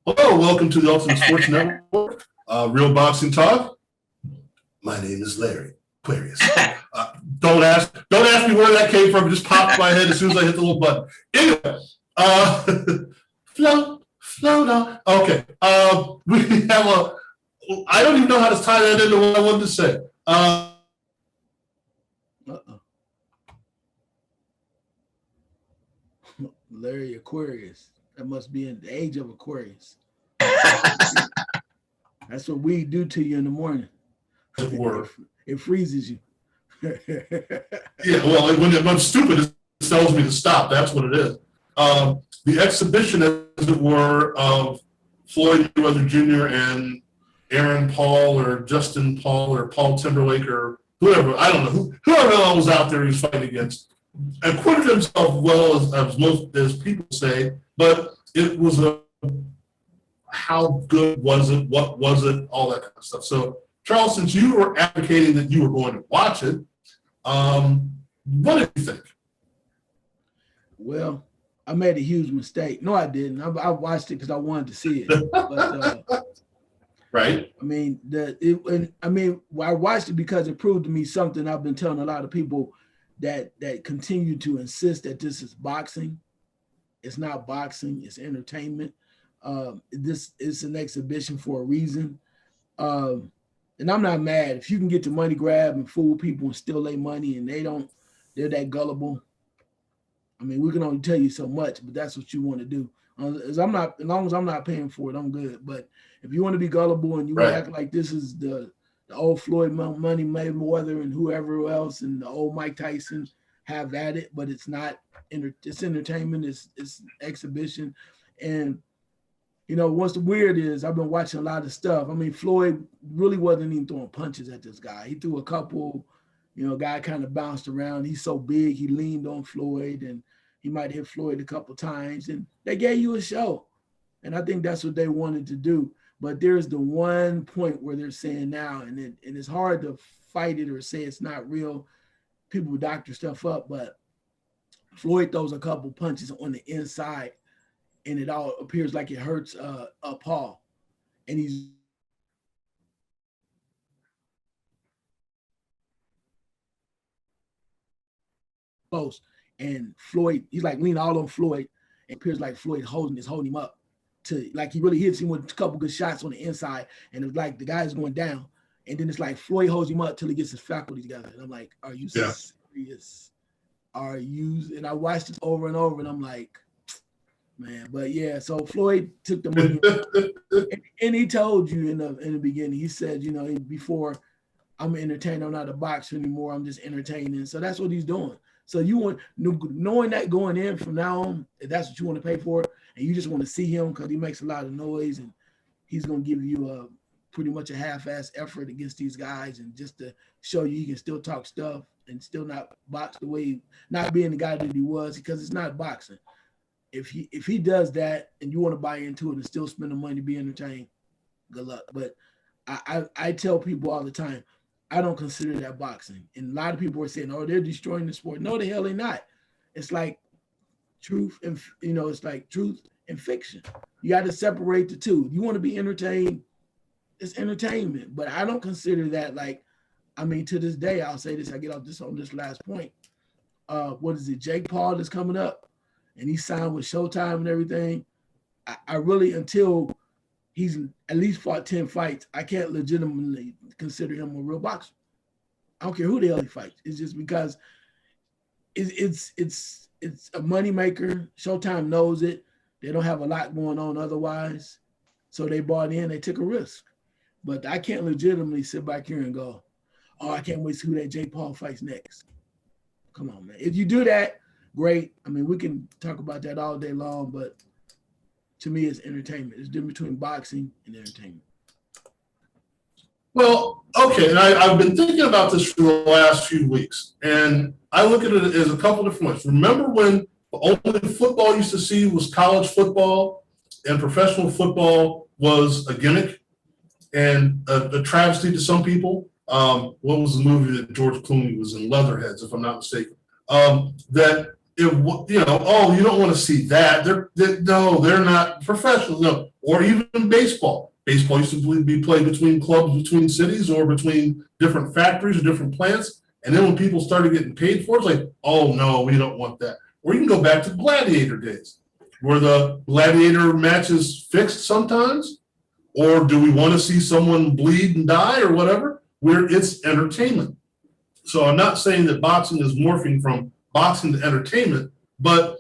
Hello, welcome to the Ultimate Sports Network, Real Boxing Talk. My name is Larry Aquarius. Don't ask me where that came from. It just popped in my head as soon as I hit the little button. Anyway, float on. Okay, we have I don't even know how to tie that into what I wanted to say. Larry Aquarius. That must be in the age of Aquarius. That's what we do to you in the morning. It freezes you. Yeah, well, when I'm stupid, it tells me to stop. That's what it is. The exhibition, as it were, of Floyd Mayweather Jr. and Aaron Paul or Justin Paul or Paul Timberlake or whoever, I don't know, whoever was out there he was fighting against, acquitted himself well, as people say, but it was how good was it, what was it, all that kind of stuff. So, Charles, since you were advocating that you were going to watch it, what did you think? Well, I made a huge mistake. No, I didn't. I watched it because I wanted to see it. But, right. I mean, I watched it because it proved to me something I've been telling a lot of people that continue to insist that this is boxing. It's not boxing. It's entertainment. This is an exhibition for a reason. And I'm not mad if you can get the money grab and fool people and steal their money and they're that gullible. I mean, we can only tell you so much, but that's what you want to do. As long as I'm not paying for it, I'm good. But if you want to be gullible and you want to act like this is the old Floyd Money Mayweather and whoever else and the old Mike Tyson, have at it. But it's not. It's entertainment. It's exhibition. And what's the weird is I've been watching a lot of stuff. I mean, Floyd really wasn't even throwing punches at this guy. He threw a couple. Guy kind of bounced around. He's so big, he leaned on Floyd, and he might hit Floyd a couple times. And they gave you a show. And I think that's what they wanted to do. But there's the one point where they're saying now, and it's hard to fight it or say it's not real. People doctor stuff up, but Floyd throws a couple punches on the inside, and it all appears like it hurts Paul. And he's close. And Floyd, he's like leaning all on Floyd. It appears like Floyd holding him up to like he really hits him with a couple good shots on the inside. And it's like the guy's going down. And then it's like Floyd holds him up till he gets his faculties together. And I'm like, are you serious? Are you? And I watched it over and over, and I'm like, man. But yeah, so Floyd took the money, and he told you in the beginning. He said, before, I'm an entertainer. I'm not a boxer anymore. I'm just entertaining. So that's what he's doing. So you want knowing that going in from now on, if that's what you want to pay for, and you just want to see him because he makes a lot of noise, and he's going to give you pretty much a half-ass effort against these guys, and just to show you he can still talk stuff and still not box the way, not being the guy that he was, because it's not boxing. If he does that and you want to buy into it and still spend the money to be entertained, good luck. But I tell people all the time, I don't consider that boxing. And a lot of people are saying, oh, they're destroying the sport. No, the hell they're not. It's like truth and, it's like truth and fiction. You got to separate the two. You want to be entertained, it's entertainment. But I don't consider that to this day, I'll say this, I get off this on this last point. What is it? Jake Paul that's coming up, and he signed with Showtime and everything. I really, until he's at least fought 10 fights, I can't legitimately consider him a real boxer. I don't care who the hell he fights. It's just because it's a moneymaker. Showtime knows it. They don't have a lot going on otherwise. So they bought in, they took a risk. But I can't legitimately sit back here and go, oh, I can't wait to see who that Jake Paul fights next. Come on, man. If you do that, great. I mean, we can talk about that all day long, but to me, it's entertainment. It's different between boxing and entertainment. Well, okay, and I've been thinking about this for the last few weeks, and I look at it as a couple different ways. Remember when the only football you used to see was college football, and professional football was a gimmick and a travesty to some people? What was the movie that George Clooney was in, Leatherheads, if I'm not mistaken? That oh, you don't want to see that. They're not professionals. No. Or even baseball. Baseball used to be played between clubs, between cities, or between different factories or different plants. And then when people started getting paid for it, it's like, oh no, we don't want that. Or you can go back to gladiator days, where the gladiator match is fixed sometimes. Or do we want to see someone bleed and die or whatever? Where it's entertainment. So I'm not saying that boxing is morphing from boxing to entertainment, but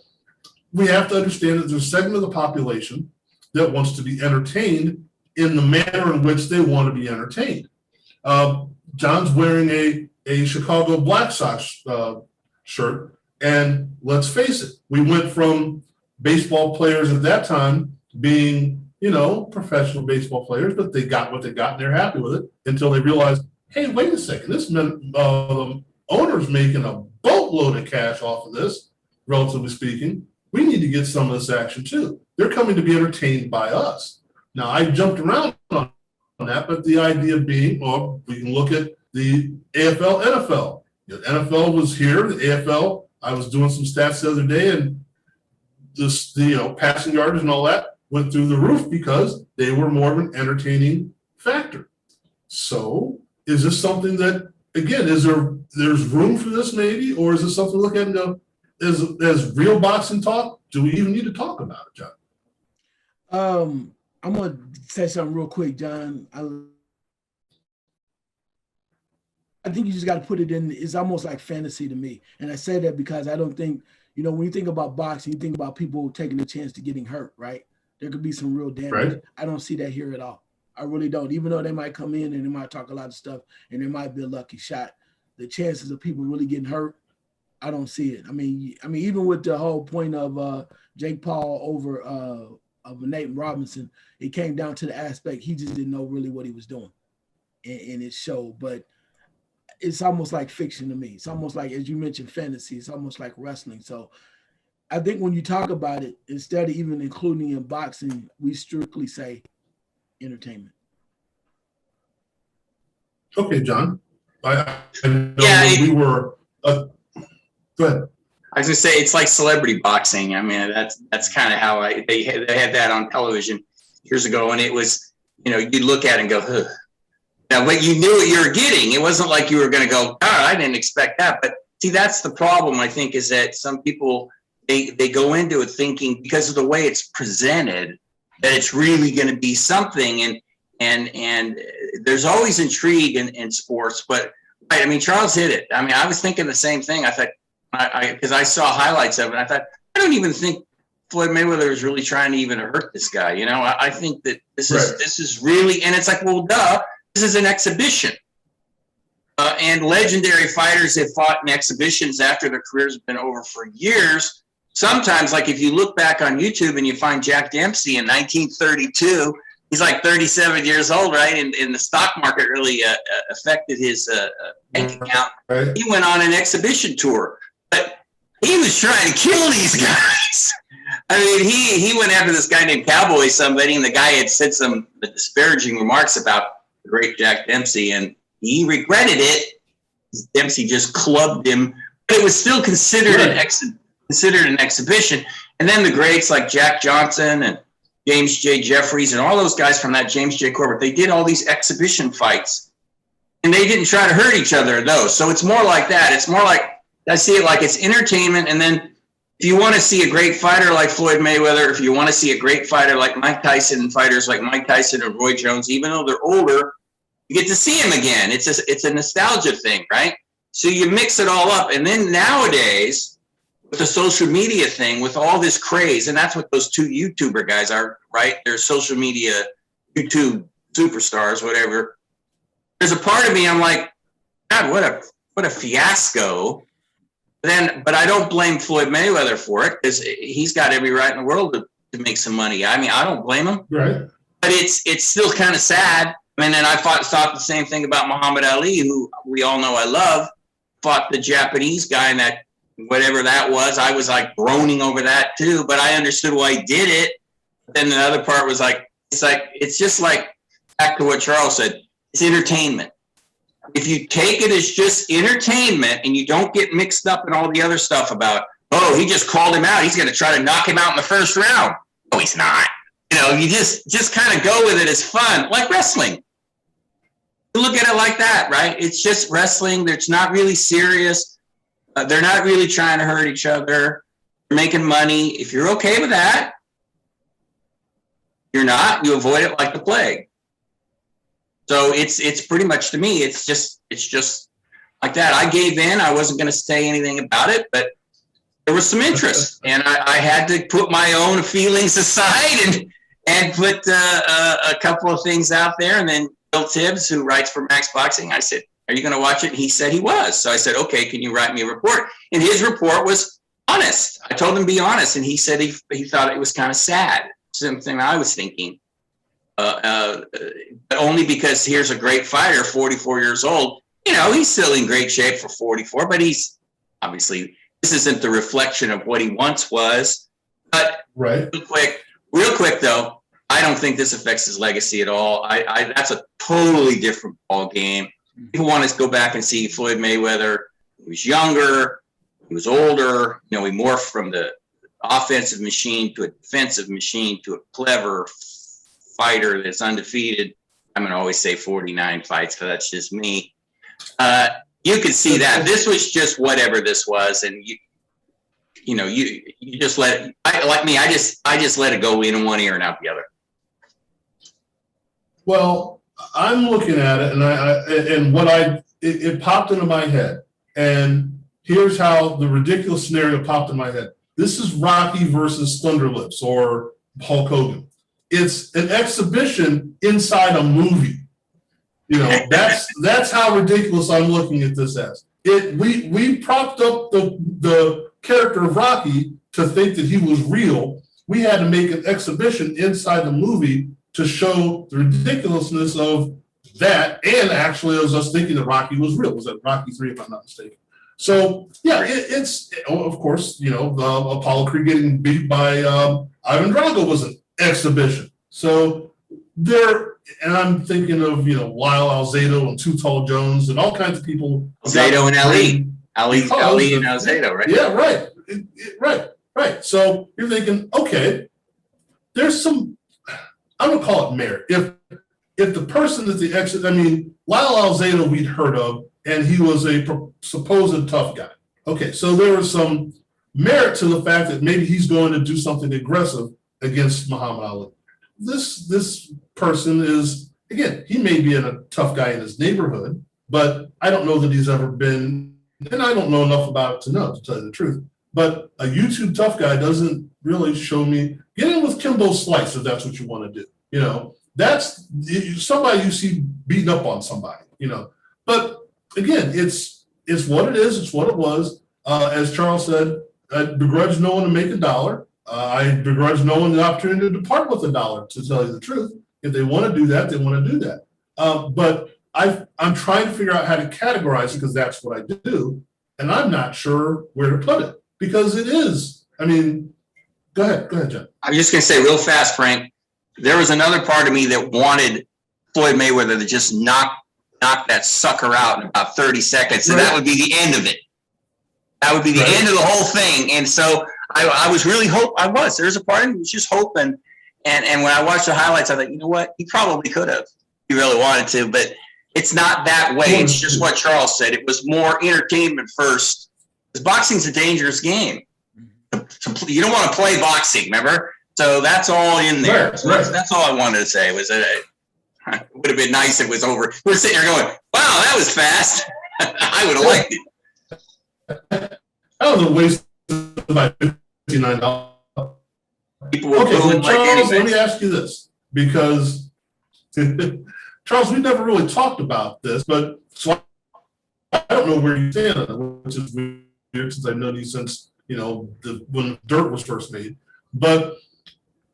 we have to understand that there's a segment of the population that wants to be entertained in the manner in which they want to be entertained. John's wearing a Chicago Black Sox shirt, and let's face it, we went from baseball players at that time being, professional baseball players, but they got what they got and they're happy with it until they realized, hey, wait a second, this owner's making a boatload of cash off of this, relatively speaking. We need to get some of this action too. They're coming to be entertained by us. Now, I jumped around on that, but the idea being, we can look at the AFL, NFL. The NFL was here, the AFL, I was doing some stats the other day, and passing yardage and all that went through the roof because they were more of an entertaining factor. So is this something that, again, there's room for this maybe, or is this something to look at and go, as real boxing talk? Do we even need to talk about it, John? I'm gonna say something real quick, John. I think you just got to put it in. It's almost like fantasy to me, and I say that because I don't think, when you think about boxing, you think about people taking a chance to getting hurt, right? There could be some real damage. Right. I don't see that here at all. I really don't. Even though they might come in and they might talk a lot of stuff and there might be a lucky shot, the chances of people really getting hurt, I don't see it. I mean, even with the whole point of Jake Paul over of Nate Robinson, it came down to the aspect he just didn't know really what he was doing, and it showed. But it's almost like fiction to me. It's almost like, as you mentioned, fantasy. It's almost like wrestling. So I think when you talk about it, instead of even including in boxing, we strictly say entertainment. Okay, John. I know we were. Go ahead. I was gonna say it's like celebrity boxing. I mean, that's kind of how they had that on television years ago, and it was, you'd look at it and go, ugh. Now, but you knew what you were getting. It wasn't like you were going to go, I didn't expect that. But see, that's the problem, I think, is that some people, they go into it thinking, because of the way it's presented, that it's really going to be something. And there's always intrigue in sports. But, right, I mean, Charles hit it. I mean, I was thinking the same thing. I thought, because I saw highlights of it, I thought, I don't even think Floyd Mayweather is really trying to even hurt this guy. I think that this is really, and it's like, well, duh. This is an exhibition. And legendary fighters have fought in exhibitions after their careers have been over for years. Sometimes, like if you look back on YouTube and you find Jack Dempsey in 1932, he's like 37 years old, right? And the stock market really affected his bank account. Right. He went on an exhibition tour. But he was trying to kill these guys. I mean, he went after this guy named Cowboy somebody, and the guy had said some disparaging remarks about the great Jack Dempsey, and he regretted it. Dempsey just clubbed him, but it was still considered an exhibition. And then the greats like Jack Johnson and James J. Jeffries and all those guys from that James J. Corbett, they did all these exhibition fights, and they didn't try to hurt each other in those. So it's more like that. It's more like, I see it like it's entertainment. And then if you want to see a great fighter like Floyd Mayweather, if you want to see a great fighter like Mike Tyson and fighters like Mike Tyson and Roy Jones, even though they're older, you get to see him again. It's a nostalgia thing, right? So you mix it all up. And then nowadays, with the social media thing, with all this craze, and that's what those two YouTuber guys are, right? They're social media, YouTube superstars, whatever. There's a part of me, I'm like, God, what a fiasco. But I don't blame Floyd Mayweather for it, because he's got every right in the world to make some money. I mean, I don't blame him. Right. But it's still kind of sad. And then I thought the same thing about Muhammad Ali, who we all know I love, fought the Japanese guy in that, whatever that was. I was like groaning over that too, but I understood why he did it. But then the other part was like, it's just like, back to what Charles said, it's entertainment. If you take it as just entertainment and you don't get mixed up in all the other stuff about oh, he just called him out. He's going to try to knock him out in the first round. No, he's not. You know, you just kind of go with it as fun, like wrestling. You look at it like that, right? It's just wrestling. It's not really serious. They're not really trying to hurt each other. They're making money. If you're okay with that, you're not. You avoid it like the plague. So it's pretty much, to me, it's just like that. I gave in. I wasn't going to say anything about it, but there was some interest, and I had to put my own feelings aside and put a couple of things out there. And then Bill Tibbs, who writes for Max Boxing, I said, "Are you going to watch it?" And he said he was. So I said, "Okay, can you write me a report?" And his report was honest. I told him to be honest, and he said he thought it was kind of sad. Something I was thinking, but only because here's a great fighter, 44 years old. You know, he's still in great shape for 44, but he's obviously, this isn't the reflection of what he once was. But right. Real quick though, I don't think this affects his legacy at all. That's a totally different ball game. People want to go back and see Floyd Mayweather. He was younger, he was older. You know, he morphed from the offensive machine to a defensive machine to a clever fighter that's undefeated. I'm going to always say 49 fights, because that's just me. You could see that this was just whatever this was, and you know, you just let it. Like me, I just let it go in one ear and out the other. Well, I'm looking at it, and it popped into my head, and here's how the ridiculous scenario popped in my head. This is Rocky versus Thunderlips or Hulk Hogan. It's an exhibition inside a movie. You know, that's how ridiculous I'm looking at this as. We propped up the character of Rocky to think that he was real. We had to make an exhibition inside the movie to show the ridiculousness of that, and actually, it was us thinking that Rocky was real. It was that Rocky 3, if I'm not mistaken? So yeah, it's of course, you know, Apollo Creed getting beat by Ivan Drago was an exhibition. So there, and I'm thinking of, you know, Lyle Alzado and Too Tall Jones and all kinds of people. Alzado and Ali and Alzado, right? Yeah, right. So you're thinking, okay, there's some, I'm gonna call it merit. If the person that's the exit, I mean, Lyle Alzado we'd heard of, and he was a supposed tough guy. Okay, so there was some merit to the fact that maybe he's going to do something aggressive against Muhammad Ali. This person is, again, he may be a tough guy in his neighborhood, but I don't know that he's ever been, and I don't know enough about it to know, to tell you the truth. But a YouTube tough guy doesn't really show me. Get in with Kimbo Slice if that's what you want to do. You know, that's somebody you see beating up on somebody, you know. But again, it's what it is. It's what it was. As Charles said, I begrudge no one to make $1. I begrudge no one the opportunity to depart with $1, to tell you the truth. If they want to do that, they want to do that. But I'm trying to figure out how to categorize it, because that's what I do. And I'm not sure where to put it, because it is. I mean, go ahead, John. I'm just going to say real fast, Frank, there was another part of me that wanted Floyd Mayweather to just knock that sucker out in about 30 seconds. And that would be the end of it. That would be the end of the whole thing. And so I was really there's a part of me who was just hoping. And when I watched the highlights, I thought, you know what? He probably could have. He really wanted to, but it's not that way. It's just what Charles said. It was more entertainment first. Because boxing's a dangerous game. You don't want to play boxing, remember? So that's all in there. So that's all I wanted to say. Was that it would have been nice if it was over. We're sitting here going, wow, that was fast. I would have liked it. That was a waste of my $59. People were Okay, so like Charles, anything. let me ask you this, because Charles, we never really talked about this, but so I don't know where you stand on it, which is weird since I've known you since, you know, when Dirt was first made. But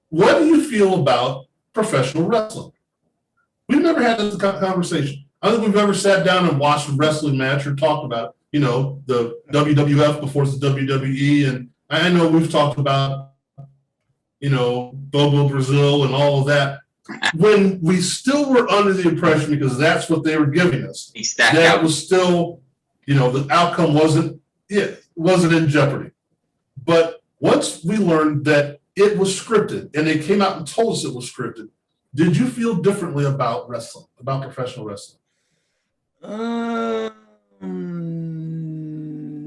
what do you feel about professional wrestling? We've never had this conversation. I don't think we've ever sat down and watched a wrestling match or talked about, you know, the WWF before it's the WWE. And I know we've talked about, you know, Bobo Brazil and all of that, when we still were under the impression, because that's what they were giving us, that was still, you know, the outcome wasn't in jeopardy. But once we learned that it was scripted and they came out and told us it was scripted, did you feel differently about wrestling, about professional wrestling?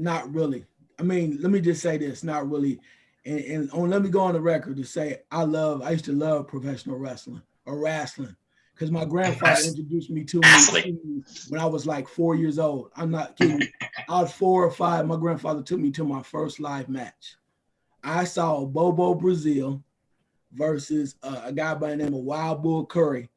Not really. I mean, let me just say this, not really. Let me go on the record to say I used to love professional wrestling or wrestling because my grandfather introduced me to me when I was like 4 years old. I'm not kidding. I was 4 or 5. My grandfather took me to my first live match. I saw Bobo Brazil versus a guy by the name of Wild Bull Curry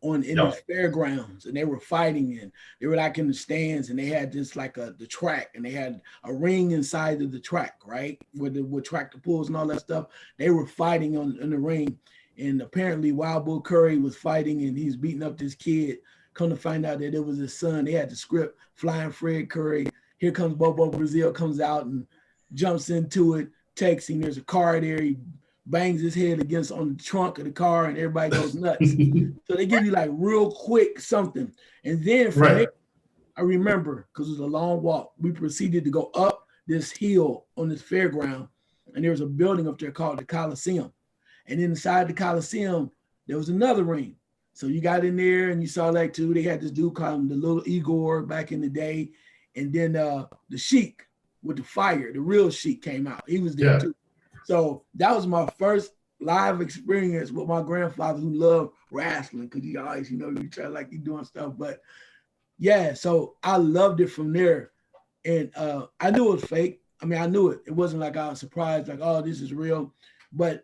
in these fairgrounds, and they were fighting, and they were like in the stands, and they had just like the track, and they had a ring inside of the track, right, with tractor pulls and all that stuff. They were fighting in the ring, and apparently Wild Bull Curry was fighting, and he's beating up this kid. Come to find out that it was his son. They had the script, Flying Fred Curry. Here comes Bobo Brazil, comes out and jumps into it, takes him. There's a car there. He bangs his head against on the trunk of the car, and everybody goes nuts. So they give you like real quick something. And then from there, I remember, because it was a long walk, we proceeded to go up this hill on this fairground, and there was a building up there called the Coliseum. And inside the Coliseum, there was another ring. So you got in there and you saw that too. They had this dude called him the Little Igor back in the day. And then the Sheik with the fire, the real Sheik came out. He was there too. So that was my first live experience with my grandfather who loved wrestling, because he always, you try like he doing stuff. But yeah, so I loved it from there. And I knew it was fake. I mean, I knew it. It wasn't like I was surprised, like, oh, this is real. But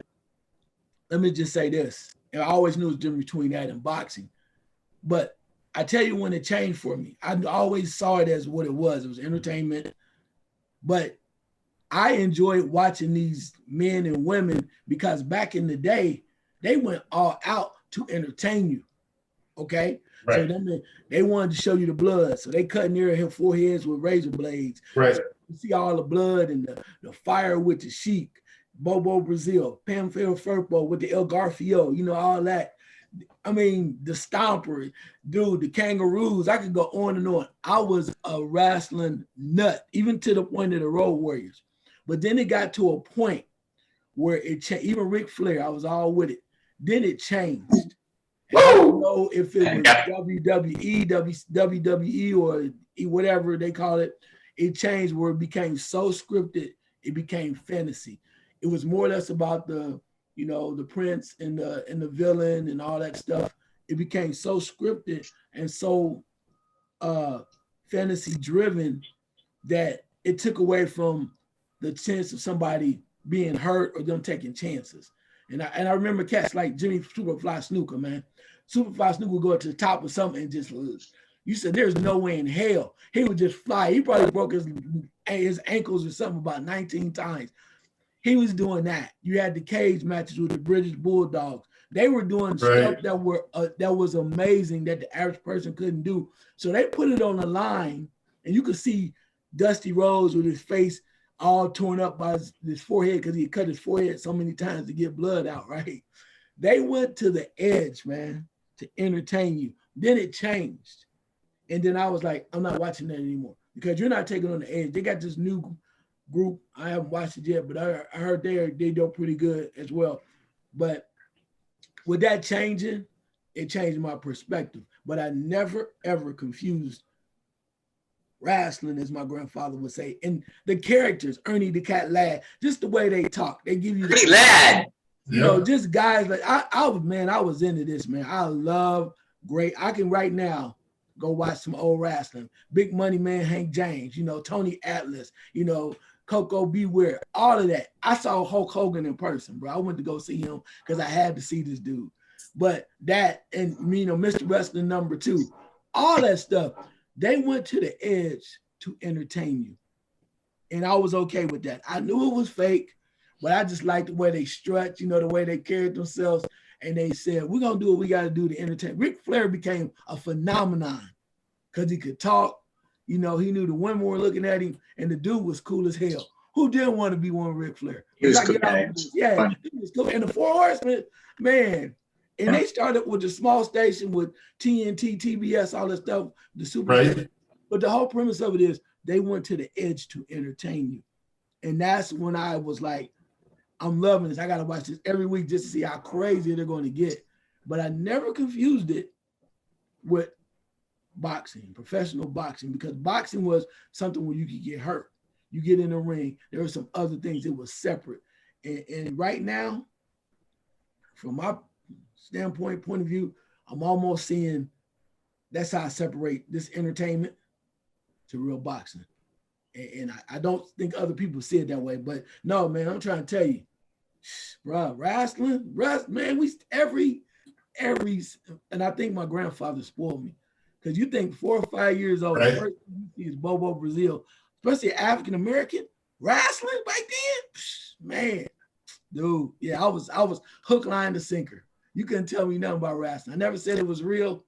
let me just say this. And I always knew it was different between that and boxing. But I tell you when it changed for me. I always saw it as what it was. It was entertainment. But I enjoyed watching these men and women because back in the day, they went all out to entertain you. Okay? Right. So they wanted to show you the blood. So they cut near foreheads with razor blades. Right. So you see all the blood and the fire with the Sheik, Bobo Brazil, Pamphil Furpo with the El Garfio, all that. I mean, the Stomper, dude, the Kangaroos. I could go on and on. I was a wrestling nut, even to the point of the Road Warriors. But then it got to a point where it changed. Even Ric Flair, I was all with it. Then it changed. I don't know if it was WWE, WWE, or whatever they call it. It changed where it became so scripted, it became fantasy. It was more or less about the prince and the villain and all that stuff. It became so scripted and so fantasy driven that it took away from the chance of somebody being hurt or them taking chances. And I remember cats like Jimmy Superfly Snooker, man. Superfly Snooker would go to the top of something and just lose. You said there's no way in hell he would just fly. He probably broke his ankles or something about 19 times. He was doing that. You had the cage matches with the British Bulldogs. They were doing stuff that was amazing that the average person couldn't do. So they put it on the line, and you could see Dusty Rhodes with his face all torn up by his forehead because he cut his forehead so many times to get blood out, right? They went to the edge, man, to entertain you. Then it changed. And then I was like, I'm not watching that anymore because you're not taking on the edge. They got this new group. I haven't watched it yet, but I heard they do pretty good as well. But with that changing, it changed my perspective. But I never, ever confused wrestling, as my grandfather would say, and the characters, Ernie the Cat Lad, just the way they talk. They give you Ernie Lad. Just guys like I was into this, man. I love great. I can right now go watch some old wrestling. Big Money Man Hank James, Tony Atlas, Coco Beware, all of that. I saw Hulk Hogan in person, bro. I went to go see him because I had to see this dude. But that and Mr. Wrestling #2, all that stuff, they went to the edge to entertain you. And I was okay with that. I knew it was fake, but I just liked the way they strut, the way they carried themselves. And they said, we're going to do what we got to do to entertain. Ric Flair became a phenomenon because he could talk. He knew the women were looking at him, and the dude was cool as hell. Who didn't want to be one Ric Flair? He was cool. Yeah, he was cool. And the Four Horsemen, man. And they started with the small station with TNT, TBS, all that stuff, the super. Right. But the whole premise of it is they went to the edge to entertain you. And that's when I was like, I'm loving this. I got to watch this every week just to see how crazy they're going to get. But I never confused it with boxing, professional boxing, because boxing was something where you could get hurt. You get in the ring. There were some other things that was separate. And right now, from my point of view, I'm almost seeing that's how I separate this entertainment to real boxing. And I don't think other people see it that way. But no, man, I'm trying to tell you, bro, wrestling, man, we every, and I think my grandfather spoiled me. Because you think 4 or 5 years old, right. The first thing you see is Bobo Brazil, especially African-American wrestling back then, man, dude, yeah, I was hook, line, to sinker. You couldn't tell me nothing about wrestling. I never said it was real,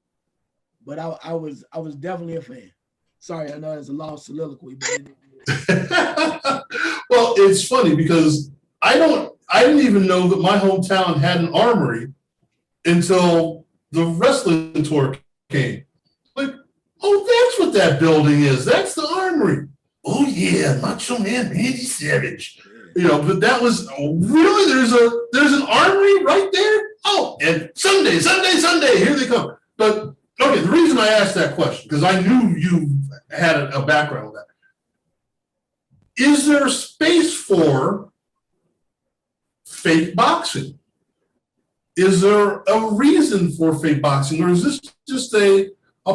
but I was definitely a fan. Sorry, I know it's a long soliloquy, but well, it's funny because I didn't even know that my hometown had an armory until the wrestling tour came. Like, oh, that's what that building is. That's the armory. Oh yeah, Macho Man Randy Savage. You know, but that was really there's an armory right there. Oh, and Sunday, here they come. But okay, the reason I asked that question because I knew you had a background with that. Is there space for fake boxing? Is there a reason for fake boxing, or is this just a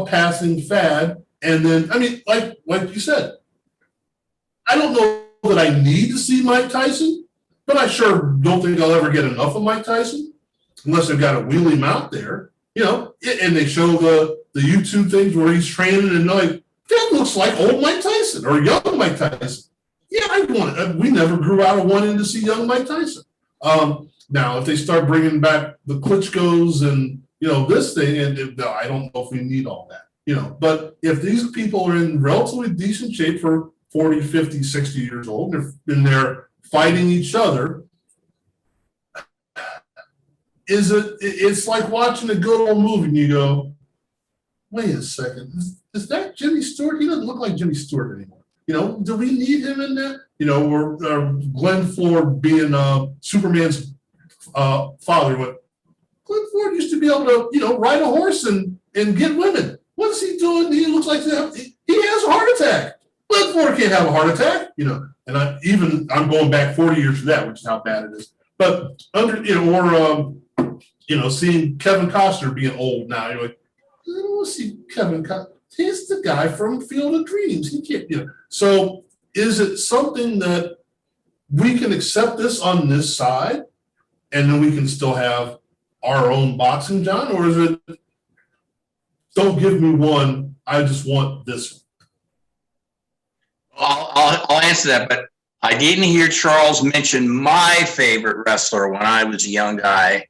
passing fad? And then, I mean, like you said, I don't know that I need to see Mike Tyson, but I sure don't think I'll ever get enough of Mike Tyson unless they've got to wheel him out there, you know, and they show the YouTube things where he's training and like, that looks like old Mike Tyson or young Mike Tyson. Yeah, we never grew out of wanting to see young Mike Tyson. Now, if they start bringing back the Klitschko's and, you know, this thing, and I don't know if we need all that, you know, but if these people are in relatively decent shape for 40, 50, 60 years old, and they're fighting each other, it's like watching a good old movie and you go, wait a second, is that Jimmy Stewart? He doesn't look like Jimmy Stewart anymore. You know, do we need him in that? You know, or Glenn Ford being Superman's father. Glenn Ford used to be able to, you know, ride a horse and get women. What is he doing? He looks like he has a heart attack. Glenn Ford can't have a heart attack, you know. And I'm going back 40 years for that, which is how bad it is. But seeing Kevin Costner being old now, you're like, I don't want to see Kevin Costner. He's the guy from Field of Dreams. He can't, you know. So is it something that we can accept this on this side and then we can still have our own boxing, John? Or is it, don't give me one, I just want this one? I'll answer that, but I didn't hear Charles mention my favorite wrestler when I was a young guy.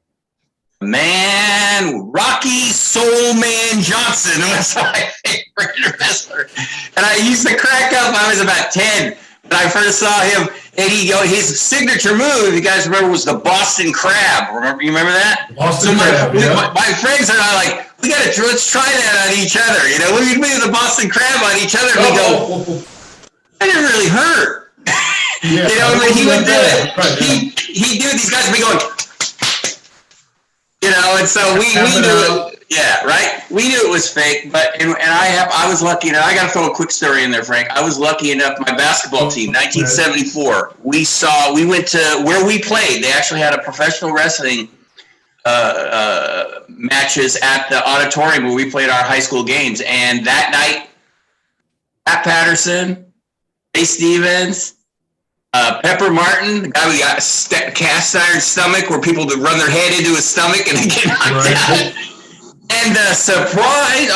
Man, Rocky Soul Man Johnson was my favorite wrestler. And I used to crack up. I was about 10 when I first saw him. And his signature move, you guys remember, was the Boston Crab. You remember that? Boston Crab, yeah. My friends and I are like, let's try that on each other. You know, we do the Boston Crab on each other. And we go, that didn't really hurt. Yeah, you know, he would do it. Right, yeah. He'd do it. These guys would be going, you know, and so we knew it. Yeah, right. We knew it was fake, but and I was lucky. And I got to throw a quick story in there, Frank. I was lucky enough. My basketball team, 1974. We went to where we played. They actually had a professional wrestling matches at the auditorium where we played our high school games. And that night, Pat Patterson, Ray Stevens, Pepper Martin, the guy who got a cast iron stomach where people would run their head into his stomach and they get knocked out. And surprise!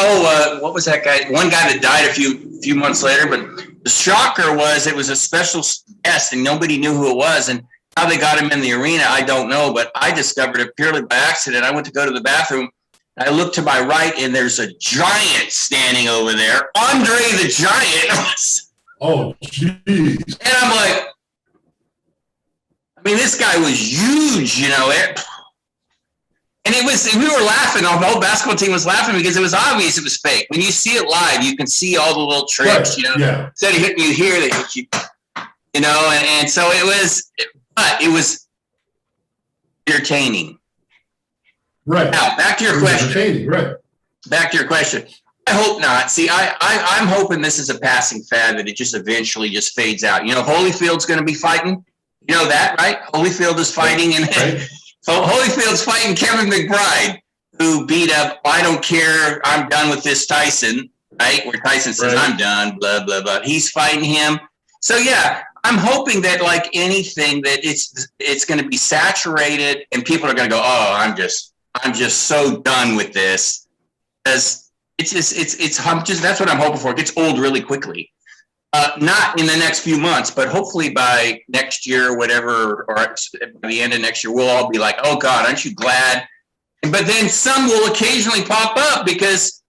What was that guy? One guy that died a few months later. But the shocker was it was a special guest and nobody knew who it was. And how they got him in the arena, I don't know. But I discovered it purely by accident. I went to go to the bathroom. I looked to my right and there's a giant standing over there, Andre the Giant. Oh, jeez! And I'm like, I mean, this guy was huge, you know. And we were laughing. The whole basketball team was laughing because it was obvious it was fake. When you see it live, you can see all the little tricks, right. You know. Yeah. Instead of hitting you here, they hit you you know, and so but it was entertaining. Right. Now, back to your question. Right. Back to your question. I hope not. See, I'm hoping this is a passing fad, that it just eventually just fades out. You know, Holyfield's going to be fighting. You know that, right? Holyfield is fighting, and right. So Holyfield's fighting Kevin McBride, who beat up, I don't care, I'm done with this Tyson, right? Where Tyson says, right. I'm done, blah, blah, blah. He's fighting him. So, yeah, I'm hoping that, like anything, that it's going to be saturated and people are going to go, oh, I'm just so done with this. Because that's what I'm hoping for. It gets old really quickly. Not in the next few months, but hopefully by next year, whatever, or by the end of next year, we'll all be like, oh God, aren't you glad? But then some will occasionally pop up because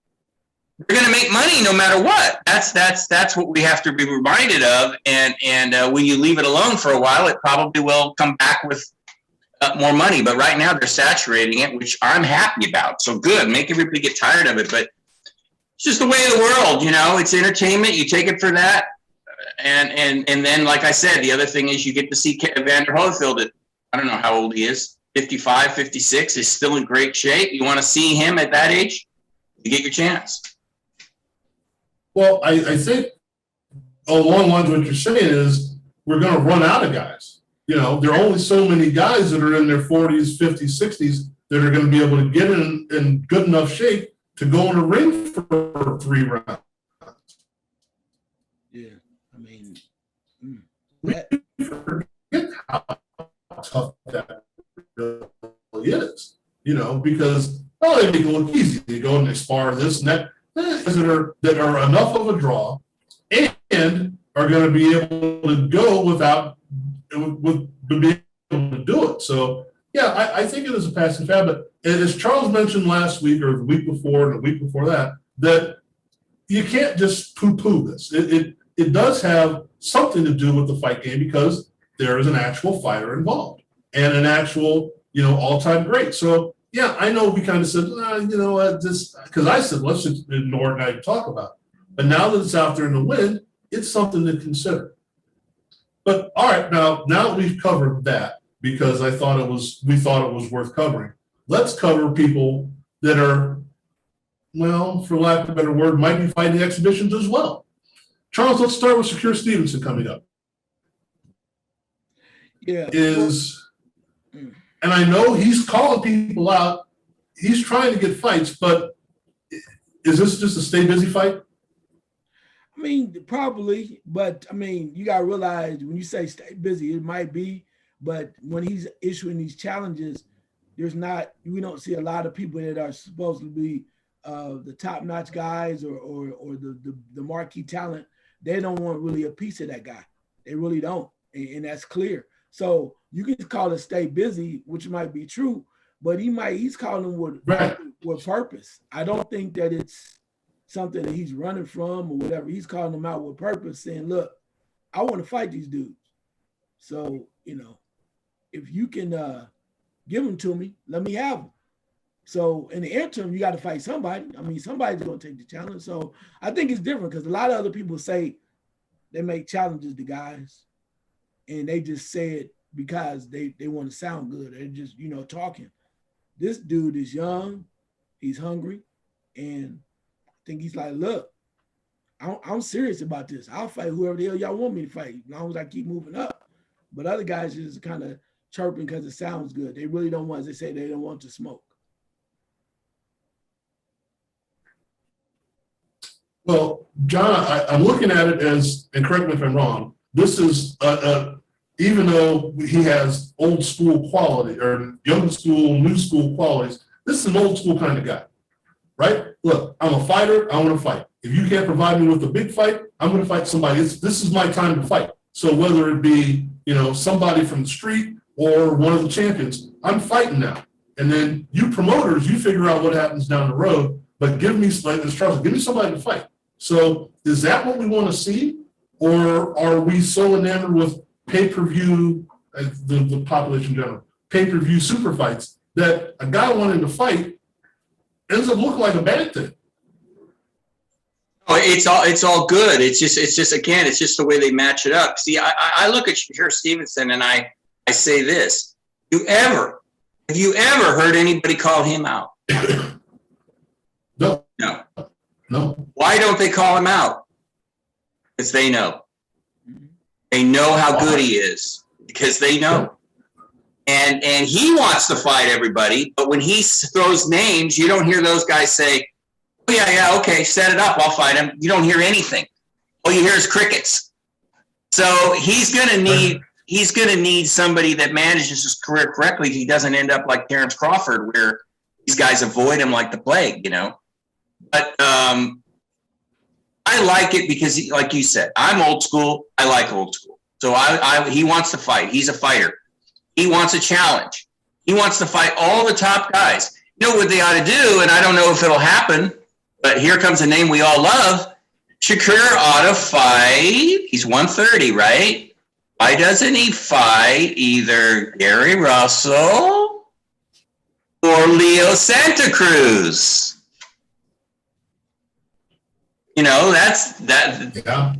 they're going to make money no matter what. That's what we have to be reminded of. And when you leave it alone for a while, it probably will come back with more money. But right now they're saturating it, which I'm happy about. So good, make everybody get tired of it. But it's just the way of the world, you know. It's entertainment. You take it for that. And then, like I said, the other thing is you get to see Evander Holyfield at, I don't know how old he is, 55, 56, is still in great shape. You want to see him at that age, you get your chance. Well, I think along the lines of what you're saying is we're going to run out of guys. You know, there are only so many guys that are in their 40s, 50s, 60s that are going to be able to get in good enough shape to go in the ring for 3 rounds. Yeah, I mean, We forget how tough that really is, you know, because they make it look easy. They go and they spar this and that. That are enough of a draw and are going to be able to go with being able to do it. So yeah, I think it is a passing fad. But as Charles mentioned last week or the week before and the week before that you can't just poo-poo this. It does have something to do with the fight game because there is an actual fighter involved and an actual, all-time great. So yeah, I know we kind of said, this, because I said, let's just ignore it and not talk about it. But now that it's out there in the wind, it's something to consider. But all right, now we've covered that because we thought it was worth covering. Let's cover people that are, well, for lack of a better word, might be fighting exhibitions as well. Charles, let's start with Shakur Stevenson coming up. Yeah. And I know he's calling people out. He's trying to get fights, but is this just a stay busy fight? I mean, probably, but I mean, you got to realize when you say stay busy, it might be, but when he's issuing these challenges, we don't see a lot of people that are supposed to be the top-notch guys or the marquee talent. They don't want really a piece of that guy. They really don't, and that's clear. So you can call it stay busy, which might be true, but he's calling with purpose. I don't think that it's something that he's running from or whatever. He's calling them out with purpose, saying, look, I want to fight these dudes. So, if you can give them to me, let me have them. So in the interim, you got to fight somebody. I mean, somebody's going to take the challenge. So I think it's different because a lot of other people say they make challenges to guys and they just say it because they want to sound good. They're just, talking. This dude is young. He's hungry. And I think he's like, look, I'm serious about this. I'll fight whoever the hell y'all want me to fight as long as I keep moving up. But other guys just kind of chirping because it sounds good. They really don't want, as they say, they don't want to smoke. Well, John, I'm looking at it as, and correct me if I'm wrong, this is, even though he has old school quality or young school, new school qualities, this is an old school kind of guy, right? Look, I'm a fighter. I want to fight. If you can't provide me with a big fight, I'm going to fight somebody. This is my time to fight. So whether it be, somebody from the street or one of the champions, I'm fighting now. And then you promoters, you figure out what happens down the road, but give me somebody to fight. So is that what we want to see? Or are we so enamored with pay-per-view, the population in general, pay-per-view super fights that a guy wanting to fight ends up looking like a bad thing? Oh, it's all good. It's just again, it's just the way they match it up. See, I look at Shakur Stevenson and I say this: have you ever heard anybody call him out? No. No. No. Why don't they call him out? Because they know. They know how good he is because they know. And he wants to fight everybody, but when he throws names, you don't hear those guys say, "Oh yeah, okay, set it up, I'll fight him." You don't hear anything. All you hear is crickets. So he's gonna need somebody that manages his career correctly. He doesn't end up like Terrence Crawford, where these guys avoid him like the plague, you know. But I like it because, like you said, I'm old school. I like old school. So he wants to fight. He's a fighter. He wants a challenge. He wants to fight all the top guys. You know what they ought to do, and I don't know if it'll happen, but here comes a name we all love. Shakur ought to fight. He's 130, right? Why doesn't he fight either Gary Russell or Leo Santa Cruz? You know, that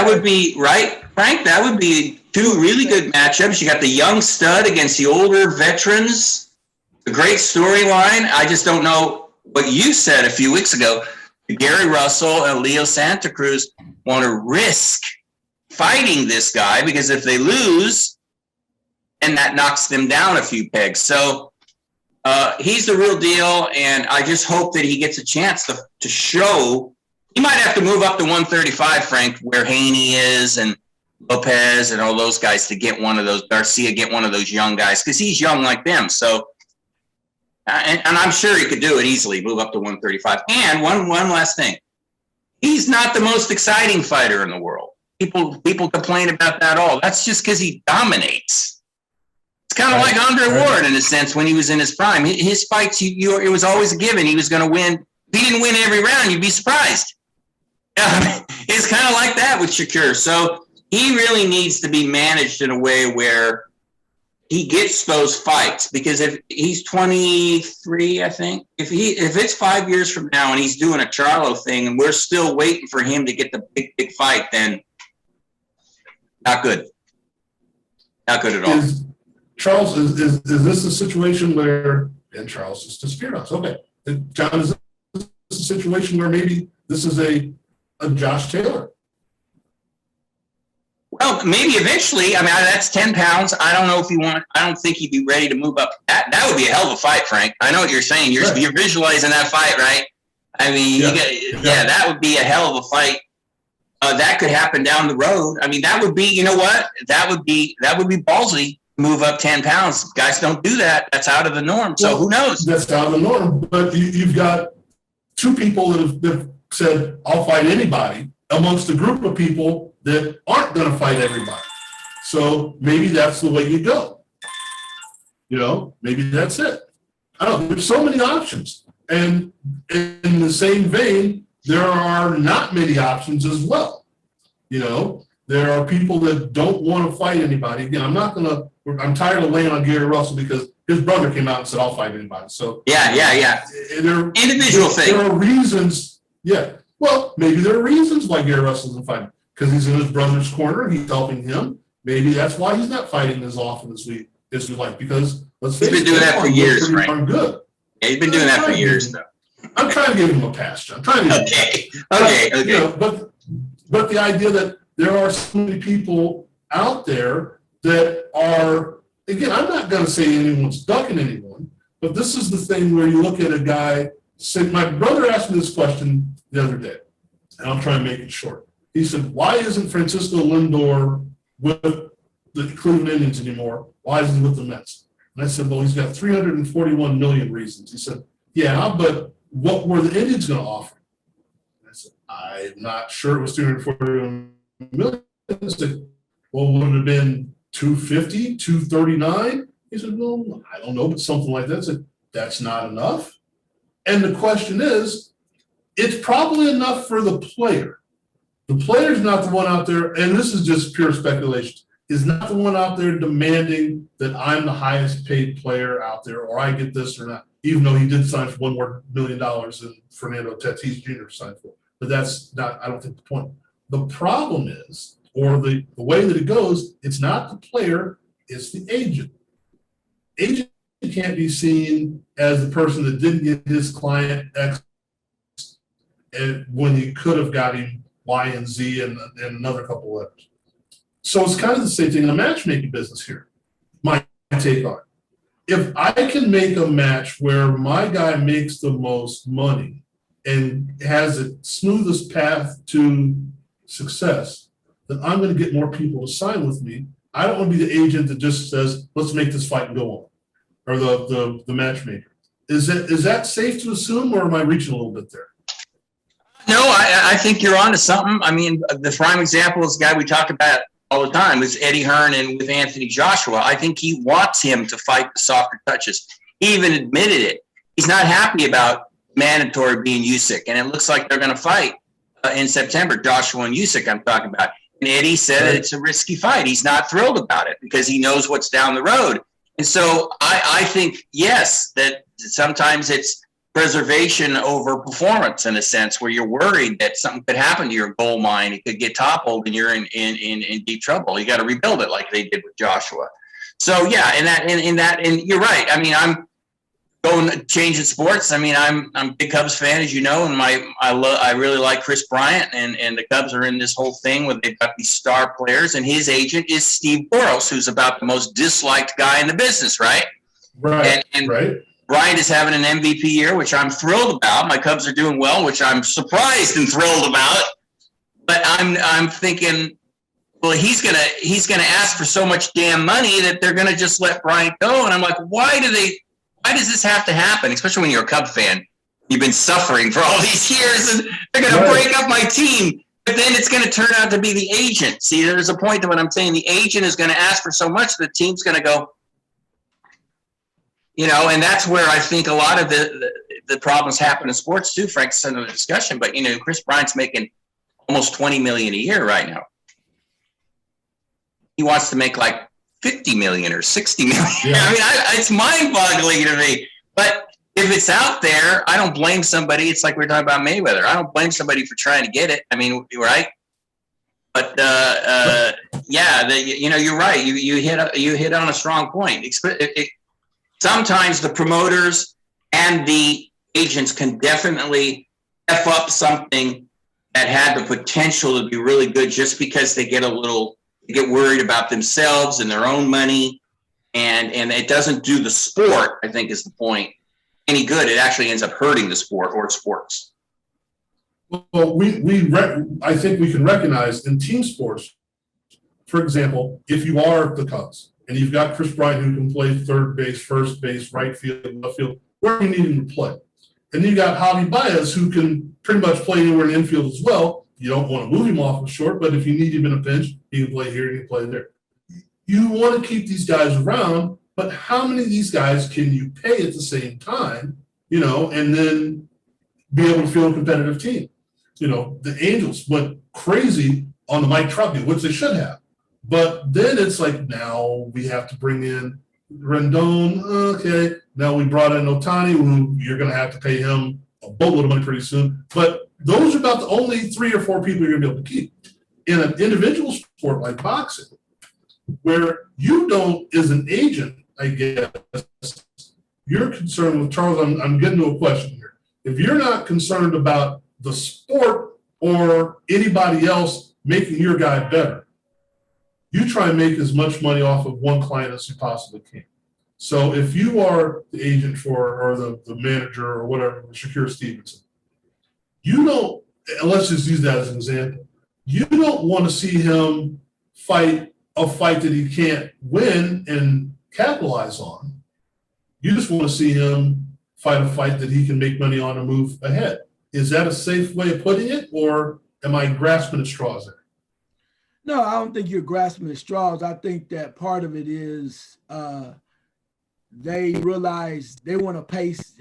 would be right, Frank. That would be two really good matchups. You got the young stud against the older veterans. A great storyline. I just don't know what you said a few weeks ago. Gary Russell and Leo Santa Cruz want to risk fighting this guy because if they lose, and that knocks them down a few pegs. So he's the real deal, and I just hope that he gets a chance to show. He might have to move up to 135, Frank, where Haney is and Lopez and all those guys to get one of those, Garcia, get one of those young guys, because he's young like them. So, and I'm sure he could do it easily, move up to 135. And one last thing. He's not the most exciting fighter in the world. People complain about that all. That's just because he dominates. It's kind of like Andre Ward in a sense when he was in his prime. His fights, it was always a given. He was going to win. If he didn't win every round, you'd be surprised. It's kind of like that with Shakur. So he really needs to be managed in a way where he gets those fights, because if he's 23, I think, if it's 5 years from now and he's doing a Charlo thing and we're still waiting for him to get the big fight, then not good. Not good at all. Charles, is this a situation where, and Charles just disappeared on us. Okay. John, is this a situation where maybe this is a Josh Taylor? Well, maybe eventually. I mean, that's 10 pounds. I don't know if I don't think he'd be ready to move up. That would be a hell of a fight, Frank. I know what you're saying. You're visualizing that fight, right? I mean, that would be a hell of a fight. That could happen down the road. I mean, that would be, you know what? That would be ballsy. Move up 10 pounds. Guys don't do that. That's out of the norm. So who knows? That's out of the norm. But you've got two people that have said, "I'll fight anybody," amongst a group of people that aren't going to fight everybody. So maybe that's the way you go. You know, maybe that's it. I don't know. There's so many options. And in the same vein, there are not many options as well. You know, there are people that don't want to fight anybody. Again, I'm tired of laying on Gary Russell because his brother came out and said, "I'll fight anybody." So individual thing. There are reasons. Yeah. Well, maybe there are reasons why Gary Russell isn't fighting, because he's in his brother's corner. He's helping him. Maybe that's why he's not fighting as often as we like, because let's face it, he's been doing that for years, right? Good. Yeah, he's been doing that for years, though. I'm trying to give him a pass, John. Okay. You know, but the idea that there are so many people out there that are, again, I'm not going to say anyone's ducking anyone, but this is the thing where you look at a guy. Say, my brother asked me this question the other day, and I'll try and make it short. He said, "Why isn't Francisco Lindor with the Cleveland Indians anymore? Why is he with the Mets?" And I said, "Well, he's got 341 million reasons." He said, "Yeah, but what were the Indians going to offer?" And I said, "I'm not sure it was 341 million." I said, "Well, would it have been 250, 239? He said, "Well, I don't know, but something like that." I said, "That's not enough." And the question is, it's probably enough for the player. The player's not the one out there, and this is just pure speculation, is not the one out there demanding that I'm the highest paid player out there, or I get this or not, even though he did sign for $1 more million than Fernando Tatis Jr. signed for. but that's not, I don't think, the point. The problem is, or the way that it goes, it's not the player, it's the agent. Agent can't be seen as the person that didn't get his client X and when he could have got him Y and Z and another couple letters. So it's kind of the same thing in the matchmaking business here. My take on it. If I can make a match where my guy makes the most money and has the smoothest path to success, then I'm going to get more people to sign with me. I don't want to be the agent that just says, let's make this fight and go on, or the matchmaker. Is that safe to assume, or am I reaching a little bit there? No, I think you're onto something. I mean, the prime example is the guy we talk about all the time is Eddie Hearn and with Anthony Joshua. I think he wants him to fight the softer touches. He even admitted it. He's not happy about mandatory being Usyk, and it looks like they're going to fight in September. Joshua and Usyk, I'm talking about. And Eddie said that it's a risky fight. He's not thrilled about it because he knows what's down the road. And so I think, yes, that sometimes it's preservation over performance in a sense, where you're worried that something could happen to your gold mine. It could get toppled and you're in deep trouble. You got to rebuild it like they did with Joshua. So yeah, and you're right. I mean, I'm going changing sports. I mean, I'm a big Cubs fan, as you know, and I really like Chris Bryant, and the Cubs are in this whole thing where they've got these star players, and his agent is Steve Boros, who's about the most disliked guy in the business, right? Right. And right. Bryant is having an MVP year, which I'm thrilled about. My Cubs are doing well, which I'm surprised and thrilled about. But I'm thinking, well, he's gonna ask for so much damn money that they're gonna just let Bryant go. And I'm like, why does this have to happen? Especially when you're a Cub fan, you've been suffering for all these years, and they're gonna break up my team. But then it's gonna turn out to be the agent. See, there's a point to what I'm saying. The agent is gonna ask for so much, the team's gonna go. You know, and that's where I think a lot of the problems happen in sports too. Frank's another discussion, but you know, Chris Bryant's making almost $20 million a year right now. He wants to make like 50 million or 60 million. Yeah. I mean, it's mind-boggling to me. But if it's out there, I don't blame somebody. It's like we were talking about Mayweather. I don't blame somebody for trying to get it. I mean, right? But yeah, you know, you're right. You hit on a strong point. Sometimes the promoters and the agents can definitely F up something that had the potential to be really good just because they get worried about themselves and their own money. And it doesn't do the sport, I think is the point, any good. It actually ends up hurting the sport or sports. Well, I think we can recognize in team sports, for example, if you are the Cubs, and you've got Chris Bryant who can play third base, first base, right field, left field, wherever you need him to play. And you got Javi Baez who can pretty much play anywhere in the infield as well. You don't want to move him off of short, but if you need him in a pinch, he can play here, he can play there. You want to keep these guys around, but how many of these guys can you pay at the same time, you know, and then be able to field a competitive team? You know, the Angels went crazy on the Mike Trout deal, which they should have. But then it's like, now we have to bring in Rendon. Okay, now we brought in Ohtani, who you're going to have to pay him a boatload of money pretty soon. But those are about the only 3 or 4 people you're going to be able to keep. In an individual sport like boxing, where you don't, as an agent, I guess, you're concerned with, Charles, I'm getting to a question here. If you're not concerned about the sport or anybody else making your guy better, you try and make as much money off of one client as you possibly can. So if you are the agent or the manager or whatever, Shakur Stevenson, you don't, and let's just use that as an example, you don't want to see him fight a fight that he can't win and capitalize on. You just want to see him fight a fight that he can make money on and move ahead. Is that a safe way of putting it, or am I grasping at straws there? No, I don't think you're grasping at straws. I think that part of it is they realize they want to pace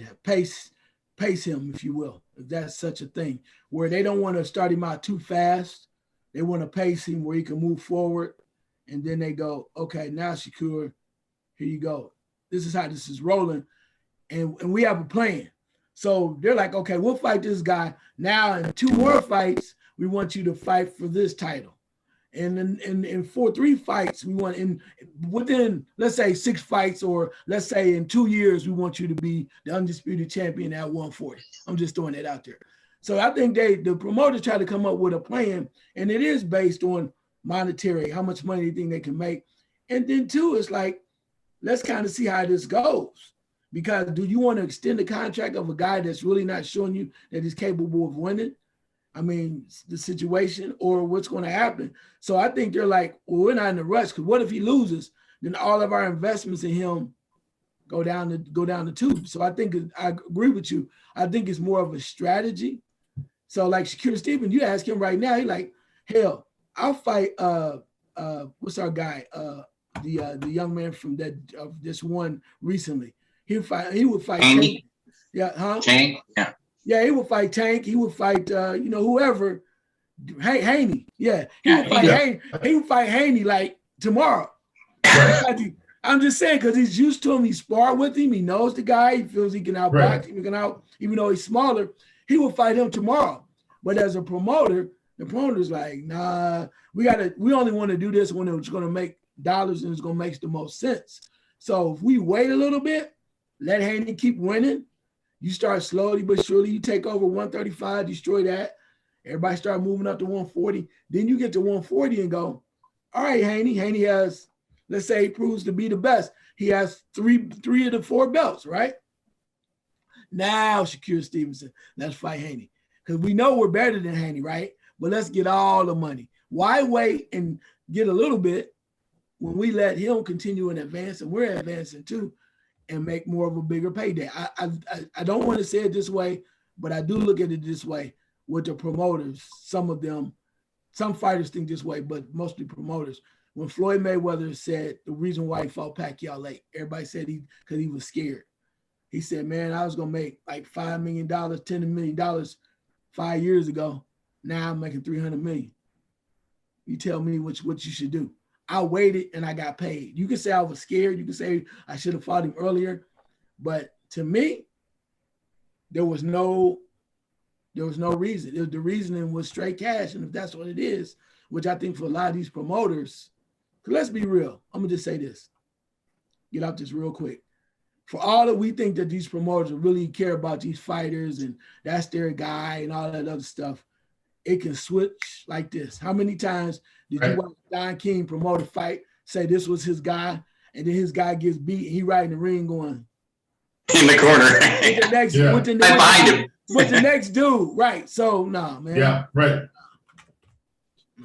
him, if you will, if that's such a thing, where they don't want to start him out too fast. They want to pace him where he can move forward. And then they go, okay, now Shakur, here you go. This is how this is rolling. And we have a plan. So they're like, okay, we'll fight this guy. Now in 2 more fights, we want you to fight for this title. And in 3 fights, we want within, let's say 6 fights, or let's say in 2 years, we want you to be the undisputed champion at 140. I'm just throwing it out there. So I think the promoters try to come up with a plan, and it is based on monetary, how much money they think they can make. And then 2, it's like, let's kind of see how this goes. Because do you want to extend the contract of a guy that's really not showing you that he's capable of winning? I mean, the situation or what's going to happen. So I think they're like, well, we're not in a rush, because what if he loses? Then all of our investments in him go down the tube. So I think I agree with you. I think it's more of a strategy. So like Shakur Stevenson, you ask him right now, he's like, hell, I'll fight what's our guy? The young man from that just won recently. He would fight Tank. Yeah, huh? Tank, yeah. Yeah, he would fight Tank. He would fight whoever. Haney. Yeah. He would fight Haney like tomorrow. I'm just saying, because he's used to him. He sparred with him. He knows the guy. He feels he can outbox him. He can even though he's smaller, he will fight him tomorrow. But as a promoter, the promoter's like, nah, we only want to do this when it's going to make dollars and it's going to make the most sense. So if we wait a little bit, let Haney keep winning. You start slowly but surely. You take over 135, destroy that. Everybody start moving up to 140. Then you get to 140 and go, all right, Haney. Haney has, let's say he proves to be the best. He has three of the 4 belts, right? Now, Shakur Stevenson, let's fight Haney. Because we know we're better than Haney, right? But let's get all the money. Why wait and get a little bit when we let him continue and advance, and we're advancing too, and make more of a bigger payday? I don't want to say it this way, but I do look at it this way with the promoters. Some fighters think this way, but mostly promoters. When Floyd Mayweather said the reason why he fought Pacquiao late, everybody said because he was scared. He said, man, I was going to make like $5 million, $10 million 5 years ago. Now I'm making $300 million. You tell me what you should do. I waited and I got paid. You can say I was scared. You can say I should have fought him earlier. But to me, there was no reason. The reasoning was straight cash. And if that's what it is, which I think for a lot of these promoters, let's be real. I'm going to just say this. Get out this real quick. For all that we think that these promoters really care about these fighters and that's their guy and all that other stuff, it can switch like this. How many times did you watch Don King promote a fight, say this was his guy, and then his guy gets beat and he right in the ring going in the corner. With the next dude, right? So no, man. Yeah, right.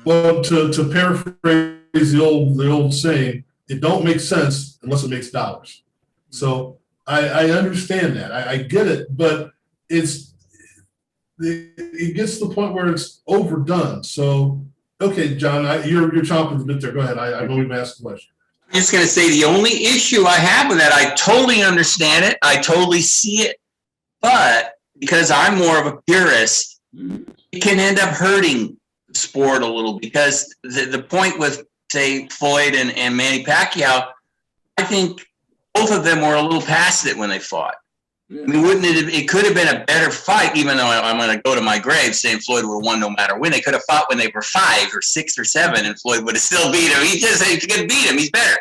Well, to paraphrase the old saying, it don't make sense unless it makes dollars. So I understand that. I get it, but it gets to the point where it's overdone. So, okay, John, you're chomping the bit there. Go ahead. I don't even ask the question. I'm just going to say the only issue I have with that, I totally understand it. I totally see it. But because I'm more of a purist, it can end up hurting the sport a little, because the point with, say, Floyd and Manny Pacquiao, I think both of them were a little past it when they fought. I mean, it could have been a better fight, even though I'm going to go to my grave saying Floyd would have won no matter when. They could have fought when they were 5 or 6 or 7, and Floyd would have still beat him. He just, if you could beat him, he's better.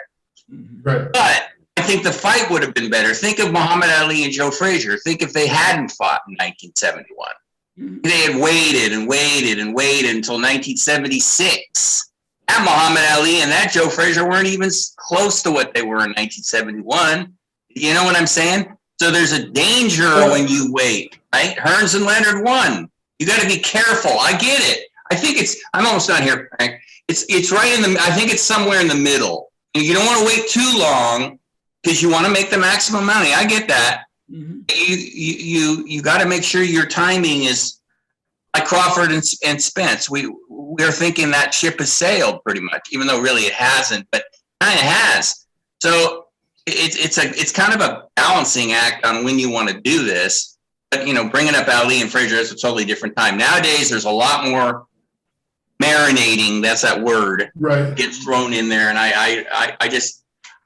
Right. But I think the fight would have been better. Think of Muhammad Ali and Joe Frazier. Think if they hadn't fought in 1971. They had waited and waited and waited until 1976. That Muhammad Ali and that Joe Frazier weren't even close to what they were in 1971. You know what I'm saying? So there's a danger when you wait, right? Hearns and Leonard won. You got to be careful. I get it. I think I'm almost done here, Frank. It's right I think it's somewhere in the middle. You don't want to wait too long because you want to make the maximum money. I get that. Mm-hmm. You got to make sure your timing is like Crawford and Spence. We're thinking that ship has sailed pretty much, even though really it hasn't, but kind of has. So it's kind of a balancing act on when you want to do this. But bringing up Ali and Frazier, that's a totally different time. Nowadays, there's a lot more marinating. That's that word. Right. Gets thrown in there, and I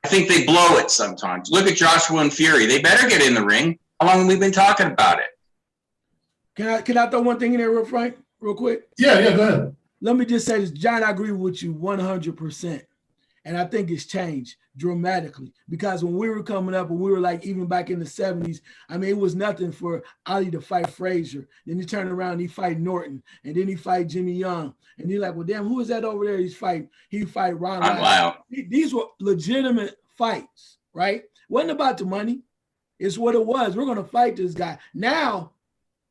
think they blow it sometimes. Look at Joshua and Fury. They better get in the ring. How long have we been talking about it? Can I throw one thing in there real Frank, real quick? Yeah, go ahead. Let me just say this, John, I agree with you 100%. And I think it's changed dramatically because when we were coming up and we were like, even back in the 70s, I mean, it was nothing for Ali to fight Frazier. Then he turned around and he fight Norton and then he fight Jimmy Young. And you're like, well, damn, who is that over there? He's fighting. He fight Ron Lyle. These were legitimate fights, right? Wasn't about the money. It's what it was. We're going to fight this guy. Now,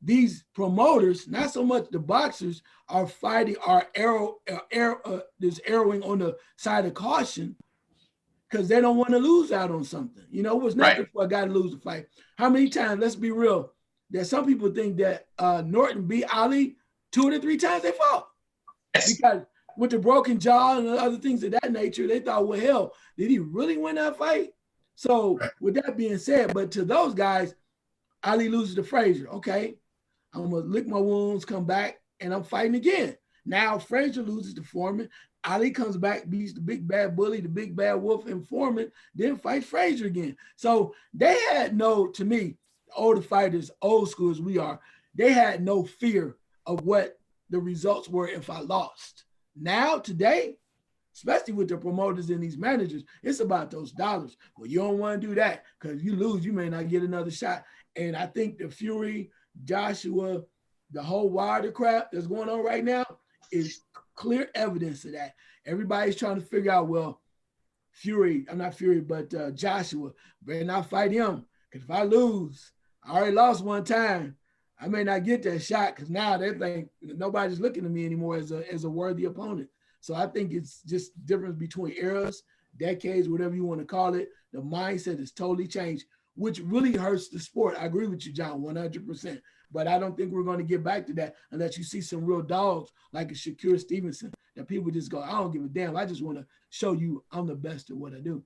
these promoters, not so much the boxers, are fighting, there's arrowing on the side of caution because they don't want to lose out on something. You know, it was nothing for a guy to lose the fight. How many times, let's be real, that some people think that Norton beat Ali 2 or 3 times they fought. Yes. Because with the broken jaw and other things of that nature, they thought, well, hell, did he really win that fight? So with that being said, but to those guys, Ali loses to Frazier. Okay, I'm going to lick my wounds, come back, and I'm fighting again. Now Frazier loses to Foreman. Ali comes back, beats the big bad bully, the big bad wolf, and Foreman, then fights Frazier again. So they had to me, older fighters, old school as we are, they had no fear of what the results were if I lost. Now, today, especially with the promoters and these managers, it's about those dollars. Well, you don't want to do that because if you lose, you may not get another shot. And I think the Fury, Joshua, the whole Wilder crap that's going on right now is clear evidence of that. Everybody's trying to figure out, well, Joshua, better not fight him. Because if I lose, I already lost one time, I may not get that shot because now they think nobody's looking at me anymore as a worthy opponent. So I think it's just difference between eras, decades, whatever you want to call it. The mindset has totally changed, which really hurts the sport. I agree with you, John, 100%. But I don't think we're going to get back to that unless you see some real dogs like a Shakur Stevenson that people just go, I don't give a damn. I just want to show you I'm the best at what I do.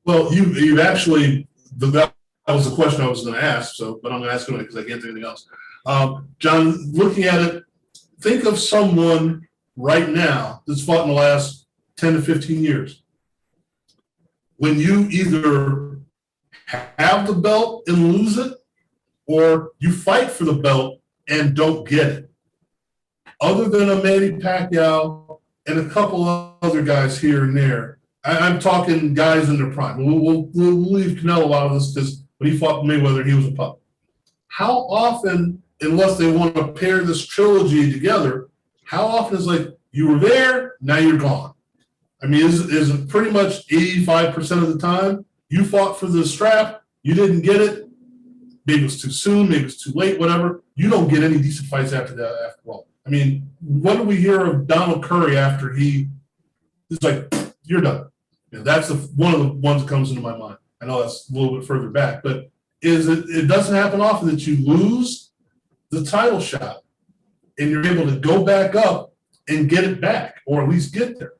Well, you've actually, that was the question I was going to ask, but I'm going to ask it because I can't do anything else. John, looking at it, think of someone right now that's fought in the last 10 to 15 years. When you either have the belt and lose it, or you fight for the belt and don't get it. Other than a Manny Pacquiao and a couple of other guys here and there, I'm talking guys in their prime. We'll leave Canelo out of this because when he fought Mayweather, he was a pup. How often, unless they want to pair this trilogy together, how often is like, you were there, now you're gone? I mean, is it pretty much 85% of the time you fought for the strap, you didn't get it, maybe it was too soon, maybe it's too late, whatever. You don't get any decent fights after that, after all. I mean, what do we hear of Donald Curry after he's like, you're done? That's one of the ones that comes into my mind. I know that's a little bit further back, but it doesn't happen often that you lose the title shot and you're able to go back up and get it back, or at least get there.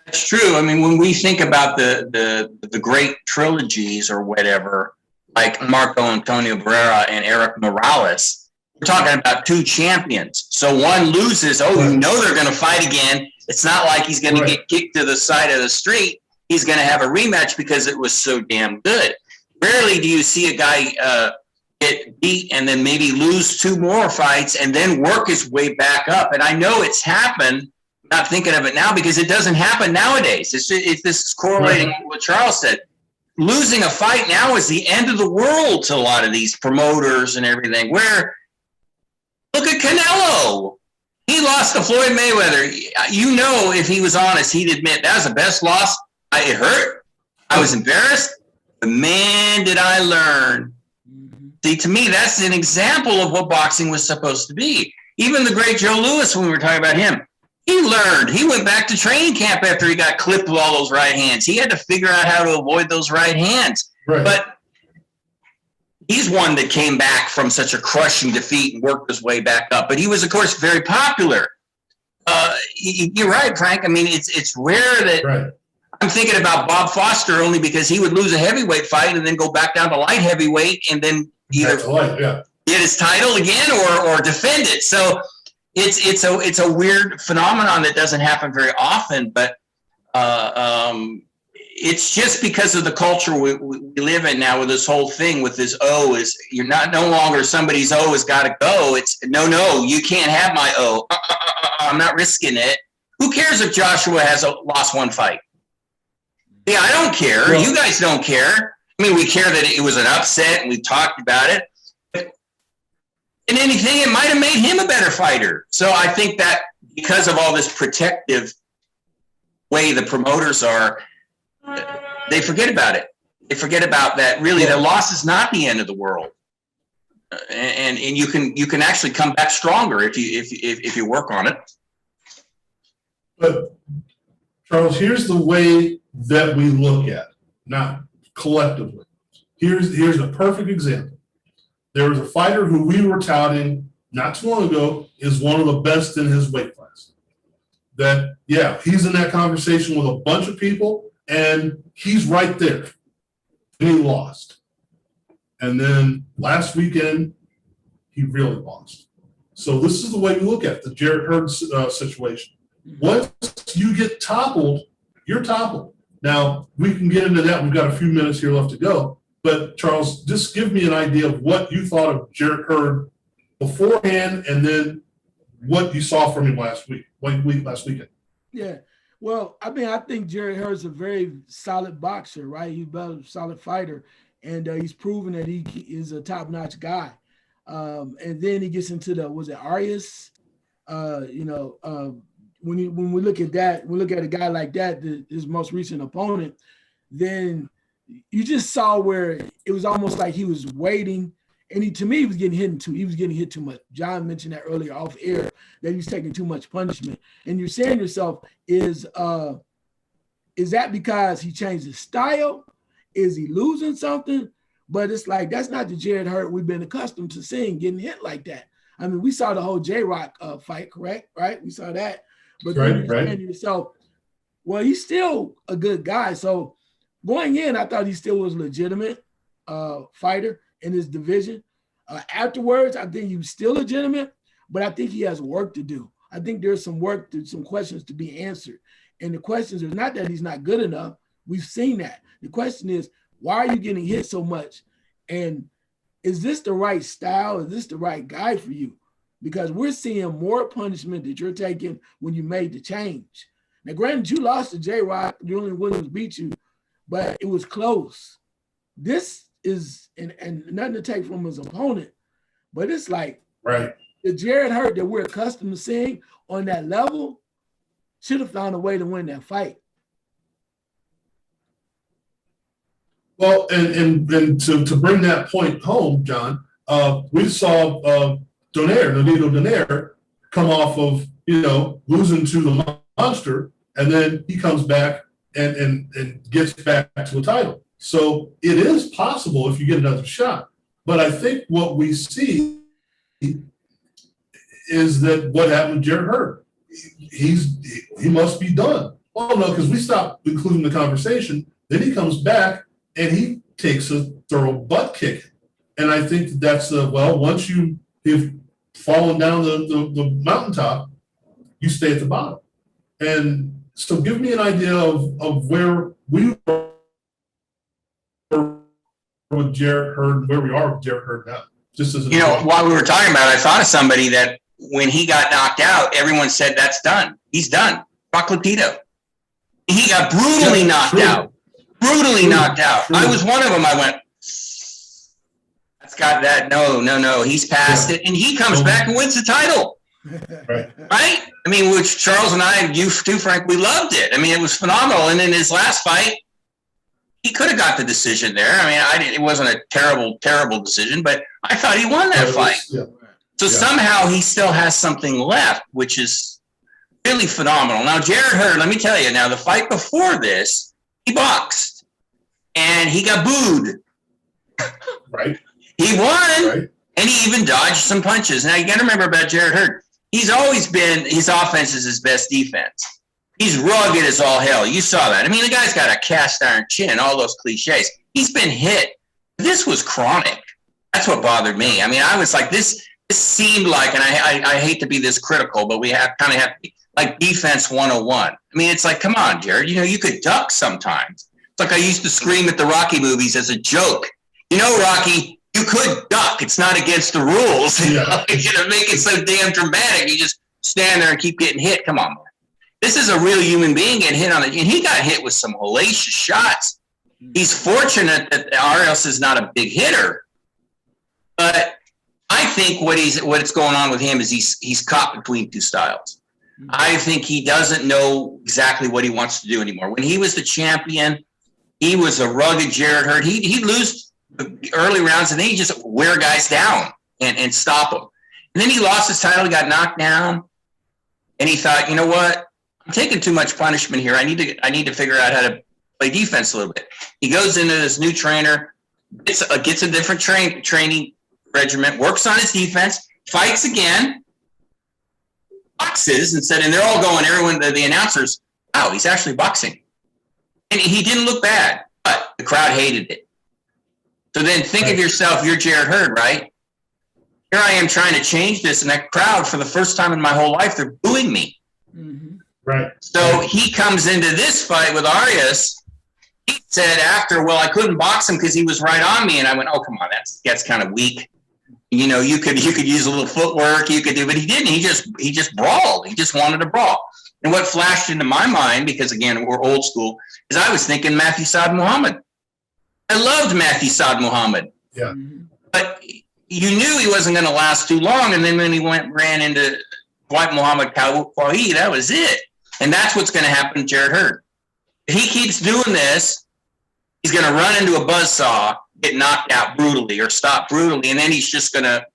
It's true. I mean, when we think about the great trilogies or whatever, like Marco Antonio Barrera and Eric Morales, we're talking about 2 champions. So one loses, you know they're going to fight again. It's not like he's going to get kicked to the side of the street. He's going to have a rematch because it was so damn good. Rarely do you see a guy get beat and then maybe lose 2 more fights and then work his way back up. And I know it's happened. I'm not thinking of it now because it doesn't happen nowadays. This is correlating with what Charles said. Losing a fight now is the end of the world to a lot of these promoters and everything. Where, look at Canelo. He lost to Floyd Mayweather. You know, if he was honest, he'd admit that was the best loss. It hurt. I was embarrassed. But man, did I learn. See, to me, that's an example of what boxing was supposed to be. Even the great Joe Louis, when we were talking about him, he learned. He went back to training camp after he got clipped with all those right hands. He had to figure out how to avoid those right hands. Right. But he's one that came back from such a crushing defeat and worked his way back up. But he was, of course, very popular. You're right, Frank. I mean, it's rare that I'm thinking about Bob Foster only because he would lose a heavyweight fight and then go back down to light heavyweight and then either get his title again or defend it. So it's a weird phenomenon that doesn't happen very often, but it's just because of the culture we live in now with this whole thing with this is you're no longer somebody's has got to go. It's no, you can't have my I'm not risking it. Who cares if Joshua has lost one fight? Yeah, I don't care. Well, you guys don't care. I mean, we care that it was an upset and we talked about it. And anything, it might have made him a better fighter. So I think that because of all this protective way the promoters are, they forget about it. They forget about that. Really, the loss is not the end of the world, and you can actually come back stronger if you work on it. But Charles, here's the way that we look at it, not collectively. Here's a perfect example. There was a fighter who we were touting not too long ago is one of the best in his weight class. That, yeah, he's in that conversation with a bunch of people, and he's right there. And he lost. And then last weekend, he really lost. So this is the way we look at the Jarrett Hurd situation. Once you get toppled, you're toppled. Now, we can get into that. We've got a few minutes here left to go. But, Charles, just give me an idea of what you thought of Jarrett Hurd beforehand and then what you saw from him last weekend. Yeah. Well, I mean, I think Jarrett Hurd's a very solid boxer, right? He's a solid fighter, and he's proven that he is a top-notch guy. And then he gets into Arias? When we look at that, we look at a guy like that, his most recent opponent, then you just saw where it was almost like he was waiting, and to me, he was getting hit too much. John mentioned that earlier off air, that he was taking too much punishment. And you're saying to yourself, is that because he changed his style? Is he losing something? But it's like, that's not the Jarrett Hurd we've been accustomed to seeing getting hit like that. I mean, we saw the whole J-Rock fight, correct? Right? We saw that. But then you're saying to yourself, well, he's still a good guy. So going in, I thought he still was a legitimate fighter in his division. Afterwards, I think he was still legitimate, but I think he has work to do. I think there's some questions to be answered. And the questions are not that he's not good enough. We've seen that. The question is, why are you getting hit so much? And is this the right style? Is this the right guy for you? Because we're seeing more punishment that you're taking when you made the change. Now, granted, you lost to J-Rock, Julian Williams beat you, but it was close. This is, and nothing to take from his opponent, but it's like the Jarrett Hurd that we're accustomed to seeing on that level should have found a way to win that fight. Well, and to bring that point home, John, we saw Nonito Donaire come off of, losing to the monster, and then he comes back and gets back to a title. So it is possible if you get another shot. But I think what we see is that what happened to Jarrett Hurd, he must be done. Oh, no, because we stopped including the conversation. Then he comes back and he takes a thorough butt kick. And I think that's, once you've fallen down the mountaintop, you stay at the bottom. And so give me an idea of where we were with Jarrett Hurd, where we are with Jarrett Hurd now. Just as while we were talking about it, I thought of somebody that when he got knocked out, everyone said that's done. He's done. Brock Lupito. He got brutally knocked out. Brutally knocked out. I was one of them. I went, that's got that. No. He's past it. And he comes back and wins the title. Right? I mean, which Charles and I, you too, Frank, we loved it. I mean, it was phenomenal. And in his last fight, he could have got the decision there. I mean, it wasn't a terrible decision, but I thought he won that fight. So somehow he still has something left, which is really phenomenal. Now, Jarrett Hurd, let me tell you, the fight before this, he boxed and he got booed. Right. He won, and he even dodged some punches. Now, you got to remember about Jarrett Hurd. He's always been, his offense is his best defense. He's rugged as all hell. You saw that. I mean, the guy's got a cast iron chin, all those cliches. He's been hit. This was chronic. That's what bothered me. I mean, I was like, this seemed like, and I hate to be this critical, but we have to be like defense 101. I mean, it's like, come on, Jared, you could duck sometimes. like I used to scream at the Rocky movies as a joke. You know, Rocky, you could duck. It's not against the rules. Yeah. You're gonna make it so damn dramatic. You just stand there and keep getting hit. Come on, man. This is a real human being getting hit on it, and he got hit with some hellacious shots. He's fortunate that Arias is not a big hitter, but I think what's going on with him is he's caught between two styles. I think he doesn't know exactly what he wants to do anymore. When he was the champion, he was a rugged Jared Hurd. He'd lose the early rounds, and then he'd just wear guys down and stop them. And then he lost his title, he got knocked down, and he thought, you know what? I'm taking too much punishment here. I need to figure out how to play defense a little bit. He goes into this new trainer, gets a different training regimen, works on his defense, fights again, boxes, and they're all going, everyone, the announcers, wow, he's actually boxing. And he didn't look bad, but the crowd hated it. So then think of yourself, you're Jared Hurd, right? Here I am trying to change this, and that crowd, for the first time in my whole life, they're booing me. Mm-hmm. Right. So he comes into this fight with Arias. He said after, well, I couldn't box him because he was right on me. And I went, oh, come on, that's kind of weak. You know, you could use a little footwork, you could do, but he didn't. He just brawled. He just wanted to brawl. And what flashed into my mind, because again, we're old school, is I was thinking Matthew Saad Muhammad. I loved Matthew Saad Muhammad. Yeah. Mm-hmm. But you knew he wasn't going to last too long. And then when he ran into White Muhammad Qawi, that was it. And that's what's going to happen to Jared Hurd. If he keeps doing this, he's going to run into a buzzsaw, get knocked out brutally or stop brutally, and then he's just going to.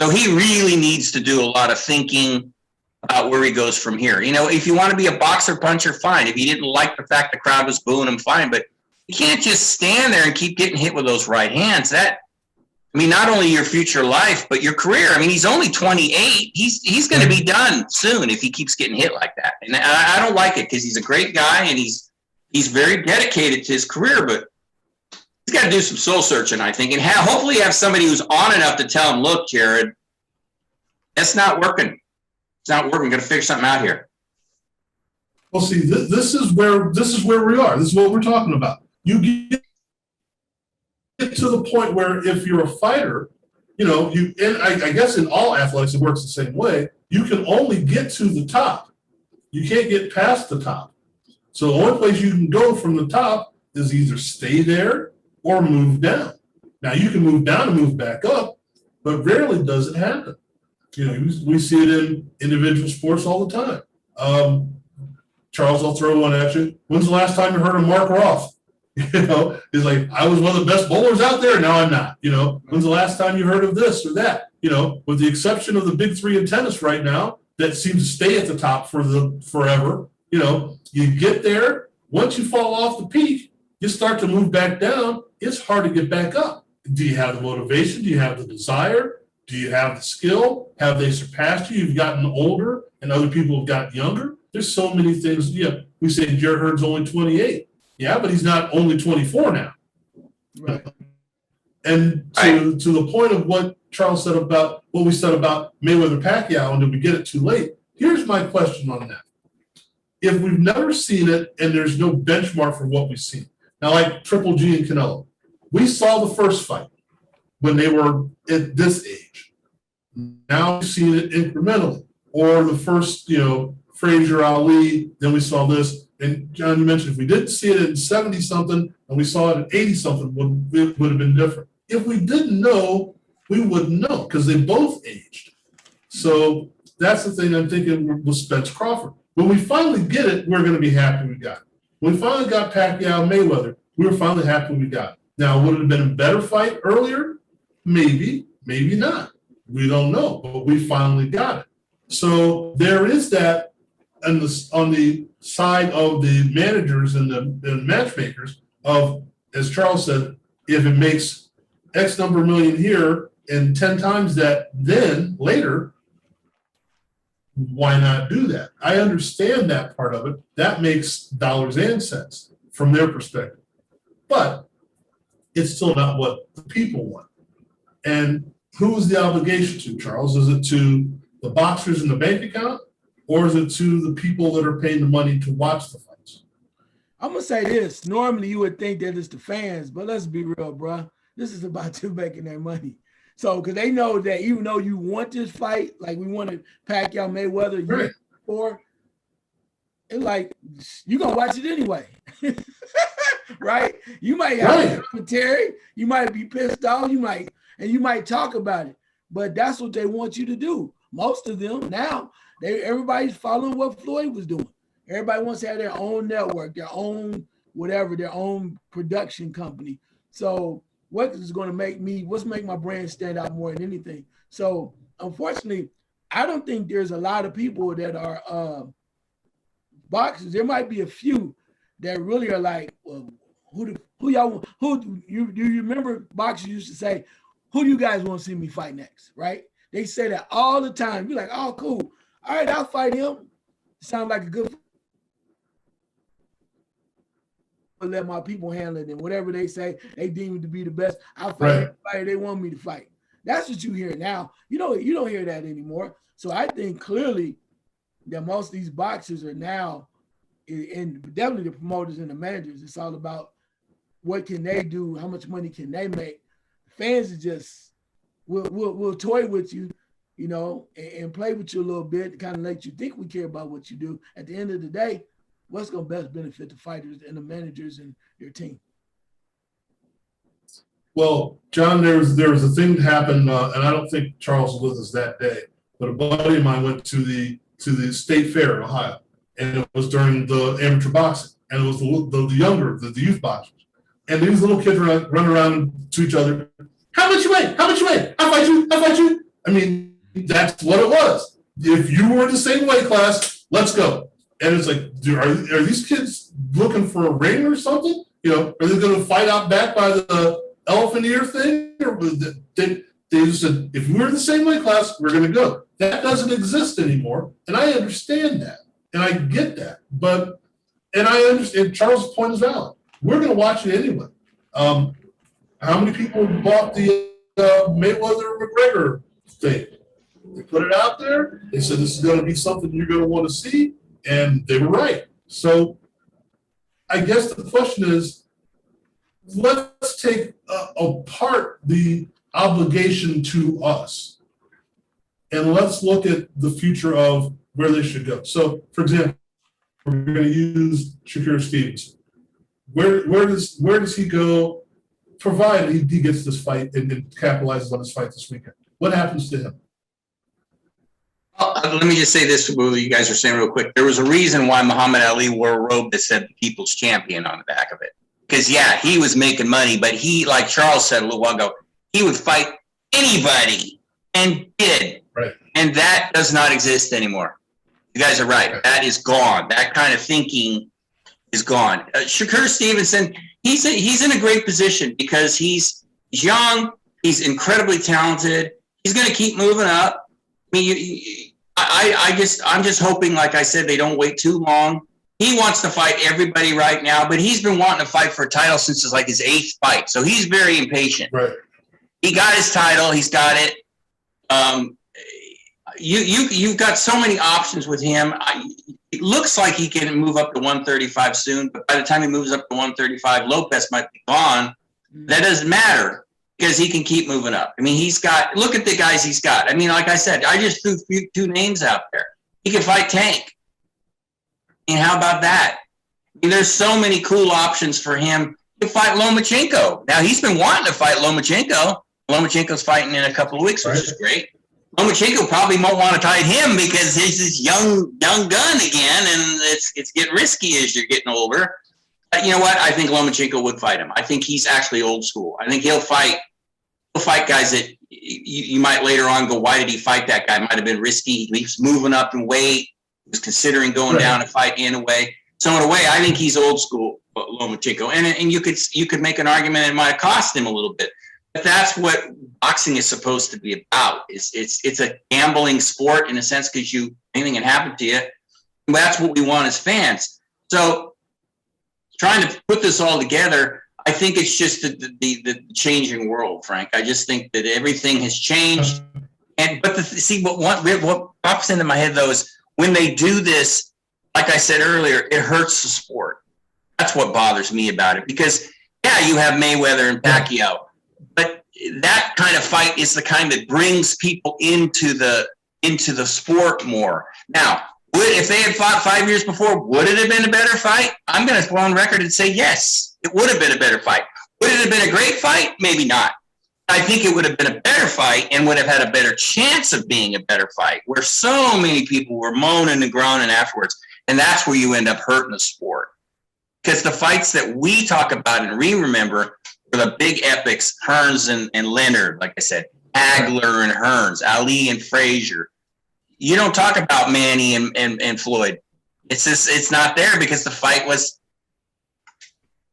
So he really needs to do a lot of thinking about where he goes from here. You know, if you want to be a boxer puncher, fine. If you didn't like the fact the crowd was booing him, fine. But you can't just stand there and keep getting hit with those right hands. Not only your future life, but your career. I mean, he's only 28. He's going to be done soon if he keeps getting hit like that. And I don't like it because he's a great guy and he's very dedicated to his career, but he's got to do some soul searching, I think, and hopefully have somebody who's on enough to tell him, look, Jared, that's not working. It's not working. We're going to figure something out here. Well, see, this is where we are. This is what we're talking about. You get to the point where if you're a fighter, you know, and I guess in all athletics it works the same way. You can only get to the top. You can't get past the top. So the only place you can go from the top is either stay there or move down. Now you can move down and move back up, but rarely does it happen. You know, we see it in individual sports all the time. Charles, I'll throw one at you. When's the last time you heard of Mark Roth? You know, he's like, I was one of the best bowlers out there. Now I'm not. You know, when's the last time you heard of this or that? You know, with the exception of the big three in tennis right now, that seems to stay at the top for forever. You know, you get there. Once you fall off the peak, you start to move back down. It's hard to get back up. Do you have the motivation? Do you have the desire? Do you have the skill? Have they surpassed you? You've gotten older and other people have gotten younger. There's so many things. Yeah, we say Jared Hurd's only 28. Yeah, but he's not only 24 now. Right. And to the point of what Charles said about what we said about Mayweather Pacquiao, and did we get it too late? Here's my question on that. If we've never seen it and there's no benchmark for what we've seen, now like Triple G and Canelo, we saw the first fight when they were at this age. Now we've seen it incrementally. Or the first, you know, Frazier Ali, then we saw this. And John, you mentioned if we didn't see it at 70-something and we saw it at 80-something, it would have been different. If we didn't know, we wouldn't know because they both aged. So that's the thing I'm thinking with Spence Crawford. When we finally get it, we're going to be happy we got it. When we finally got Pacquiao Mayweather, we were finally happy we got it. Now, would it have been a better fight earlier? Maybe, maybe not. We don't know, but we finally got it. So there is that on the side of the managers and the matchmakers of, as Charles said, if it makes X number of million here and 10 times that then later, why not do that? I understand that part of it. That makes dollars and cents from their perspective. But it's still not what the people want. And who is the obligation to, Charles? Is it to the boxers in the bank account? Or is it to the people that are paying the money to watch the fights? I'm gonna say this. Normally, you would think that it's the fans, but let's be real, bro. This is about them making their money. So, because they know that even though you want this fight, like we wanted Pacquiao Mayweather Right. year before, it's like you gonna watch it anyway, right? You might have Right. commentary, you might be pissed off, you might talk about it, but that's what they want you to do. Most of them now, everybody's following what Floyd was doing. Everybody wants to have their own network, their own whatever, their own production company. So what's make my brand stand out more than anything? So unfortunately, I don't think there's a lot of people that are boxers. There might be a few that really are like, well, do you remember boxers used to say, who do you guys want to see me fight next? Right? They say that all the time. You're like, oh, cool. All right, I'll fight him. Sounds like a good. Let my people handle it, and whatever they say, they deem it to be the best. I'll fight everybody they want me to fight. That's what you hear now. You don't hear that anymore. So I think clearly that most of these boxers are now, and definitely the promoters and the managers, it's all about what can they do, how much money can they make. Fans are just will toy with you, and play with you a little bit to kind of let you think we care about what you do. At the end of the day, what's going to best benefit the fighters and the managers and their team? Well, John, there was a thing that happened, and I don't think Charles was with us that day, but a buddy of mine went to the state fair in Ohio, and it was during the amateur boxing, and it was the youth boxers, and these little kids run around to each other. How much you weigh? How much you weigh? I'll fight you. I'll fight you. I mean, that's what it was. If you were in the same weight class, let's go. And it's like, are these kids looking for a ring or something? Are they going to fight out back by the elephant ear thing? Or they just said, if we're in the same weight class, we're going to go. That doesn't exist anymore. And I understand that. And I get that. And I understand Charles' point is valid. We're going to watch it anyway. How many people bought the Mayweather-McGregor thing? They put it out there. They said this is going to be something you're going to want to see. And they were right. So I guess the question is, let's take apart the obligation to us and let's look at the future of where they should go. So, for example, we're going to use Shakur Stevenson. Where does he go, provided he gets this fight and capitalizes on this fight this weekend? What happens to him? Let me just say this, what you guys are saying real quick. There was a reason why Muhammad Ali wore a robe that said the People's Champion on the back of it. Because, yeah, he was making money, but he, like Charles said a little while ago, he would fight anybody and did. Right. And that does not exist anymore. You guys are right. That is gone. That kind of thinking is gone. Shakur Stevenson, he's in a great position because he's young, he's incredibly talented, he's going to keep moving up. I mean, I'm just hoping, like I said, they don't wait too long. He wants to fight everybody right now, but he's been wanting to fight for a title since it's like his 8th fight. So he's very impatient. Right. He got his title. He's got it. You've got so many options with him. It looks like he can move up to 135 soon, but by the time he moves up to 135, Lopez might be gone. That doesn't matter because he can keep moving up. I mean, look at the guys he's got. I mean, like I said, I just threw 2 names out there. He can fight Tank. And how about that? I mean, there's so many cool options for him to fight Lomachenko. Now, he's been wanting to fight Lomachenko. Lomachenko's fighting in a couple of weeks, which is great. Lomachenko probably won't want to fight him because he's this young gun again, and it's getting risky as you're getting older. But you know what? I think Lomachenko would fight him. I think he's actually old school. I think he'll fight guys that you might later on go, why did he fight that guy? Might have been risky. He's moving up in weight. He was considering going down to fight in a way. So in a way, I think he's old school, Lomachenko. And you could make an argument it might cost him a little bit. But that's what boxing is supposed to be about. It's a gambling sport in a sense because anything can happen to you. And that's what we want as fans. So trying to put this all together, I think it's just the changing world, Frank. I just think that everything has changed. What pops into my head though is when they do this, like I said earlier, it hurts the sport. That's what bothers me about it, because yeah, you have Mayweather and Pacquiao, but that kind of fight is the kind that brings people into the sport more. Now, if they had fought 5 years before, would it have been a better fight? I'm going to go on record and say yes, it would have been a better fight. Would it have been a great fight? Maybe not. I think it would have been a better fight and would have had a better chance of being a better fight, where so many people were moaning and groaning afterwards. And that's where you end up hurting the sport. Because the fights that we talk about and we remember were the big epics, Hearns and Leonard, like I said, Hagler and Hearns, Ali and Frazier. You don't talk about Manny and Floyd. It's not there because the fight was.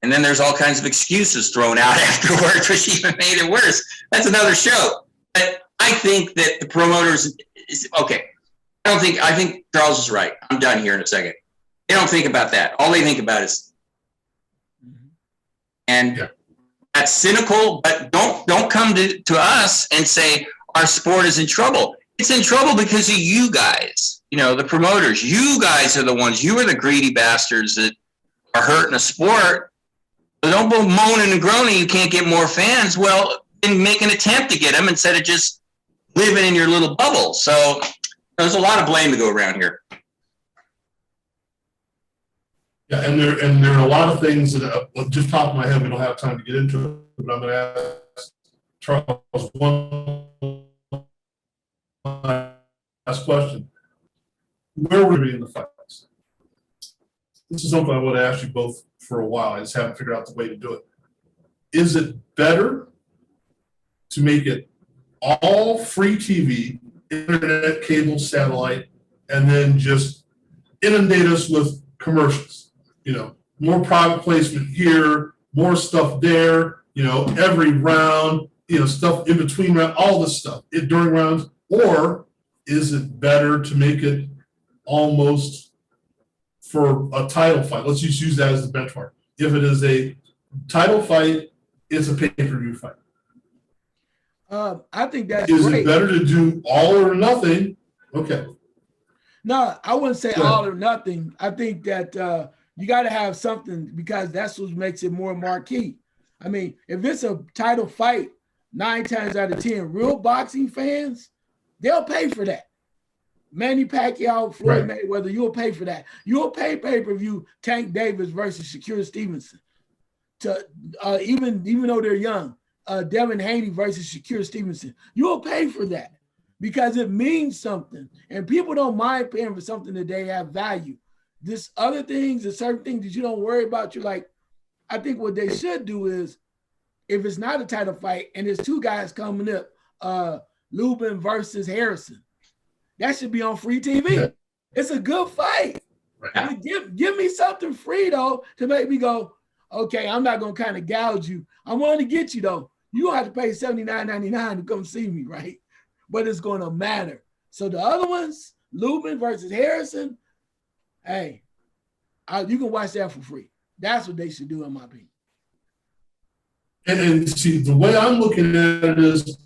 And then there's all kinds of excuses thrown out afterwards, which even made it worse. That's another show. But I think that the promoters is okay. I think Charles is right. I'm done here in a second. They don't think about that. All they think about is, and that's cynical, but don't come to us and say our sport is in trouble. It's in trouble because of you guys, the promoters. You guys are the ones, you are the greedy bastards that are hurting the sport. So don't go moaning and groaning you can't get more fans. Well, then make an attempt to get them instead of just living in your little bubble. So there's a lot of blame to go around here. Yeah, and there are a lot of things that, just top of my head, we don't have time to get into it, but I'm going to ask Charles one last question. Where were we in the fights? This is something I would have asked you both for a while. I just haven't figured out the way to do it. Is it better to make it all free TV, internet, cable, satellite, and then just inundate us with commercials? More private placement here, more stuff there, every round, stuff in between round, all this stuff during rounds? Or is it better to make it almost for a title fight? Let's just use that as the benchmark. If it is a title fight, it's a pay-per-view fight. I think that's Is great. it better to do all or nothing? Okay. No, I wouldn't say all or nothing. I think that you got to have something, because that's what makes it more marquee. I mean, if it's a title fight, 9 times out of 10, real boxing fans, they'll pay for that. Manny Pacquiao, Floyd Mayweather, you'll pay for that. You'll pay pay-per-view Tank Davis versus Shakur Stevenson. To even though they're young, Devin Haney versus Shakur Stevenson, you'll pay for that because it means something. And people don't mind paying for something that they have value. This other things, and certain things that you don't worry about, you're like, I think what they should do is, if it's not a title fight and there's 2 guys coming up, Lubin versus Harrison, that should be on free TV. It's a good fight. Right. Give me something free, though, to make me go, okay, I'm not going to kind of gouge you. I want to get you, though. You don't have to pay $79.99 to come see me, right? But it's going to matter. So the other ones, Lubin versus Harrison, hey, you can watch that for free. That's what they should do, in my opinion. And see, the way I'm looking at it is,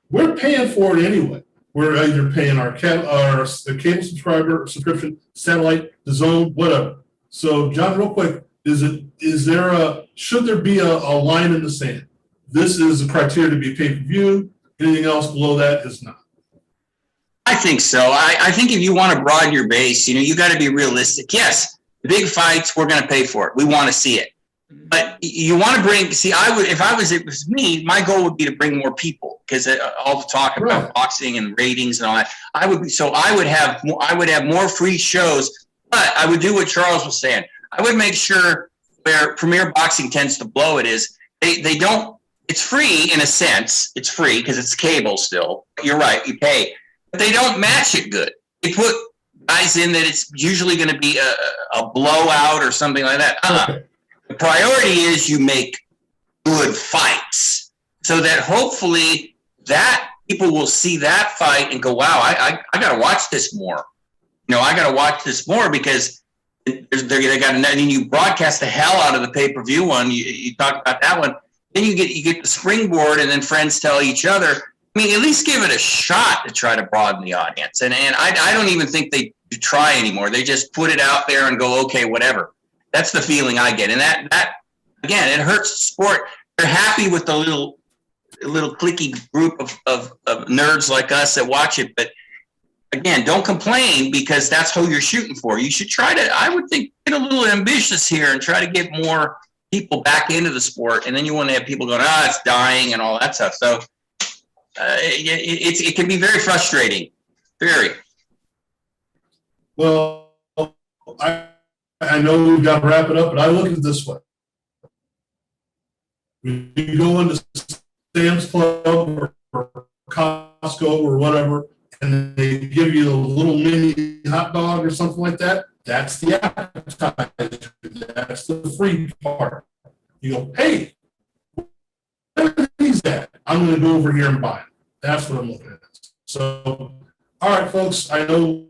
we're paying for it anyway. We're either paying our cable subscription, satellite, the zone, whatever. So, John, real quick, should there be a line in the sand? This is a criteria to be pay-per-view. Anything else below that is not. I think so. I think if you want to broaden your base, you got to be realistic. Yes, the big fights, we're going to pay for it. We want to see it. But you want to bring, it was me, my goal would be to bring more people, because all the talk about boxing and ratings and all that, I would have more free shows, but I would do what Charles was saying. I would make sure where Premier Boxing tends to blow it is they don't, it's free in a sense, it's free because it's cable still. You're right, you pay, but they don't match it good. They put guys in that it's usually going to be a blowout or something like that. Okay. The priority is you make good fights so that hopefully that people will see that fight and go, wow, I got to watch this more. I got to watch this more because they got, and then you broadcast the hell out of the pay-per-view one. You talk about that one. Then you get the springboard, and then friends tell each other. I mean, at least give it a shot to try to broaden the audience. And I don't even think they try anymore. They just put it out there and go, okay, whatever. That's the feeling I get. And that again, it hurts the sport. They're happy with the little cliquey group of nerds like us that watch it. But again, don't complain, because that's who you're shooting for. You should try to, I would think, get a little ambitious here and try to get more people back into the sport. And then you want to have people going, it's dying and all that stuff. So it can be very frustrating. Very. Well, I know we've got to wrap it up, but I look at it this way. When you go into Sam's Club or Costco or whatever, and they give you a little mini hot dog or something like that, that's the appetizer. That's the free part. You go, hey, where is that? I'm going to go over here and buy it. That's what I'm looking at. So, all right, folks, I know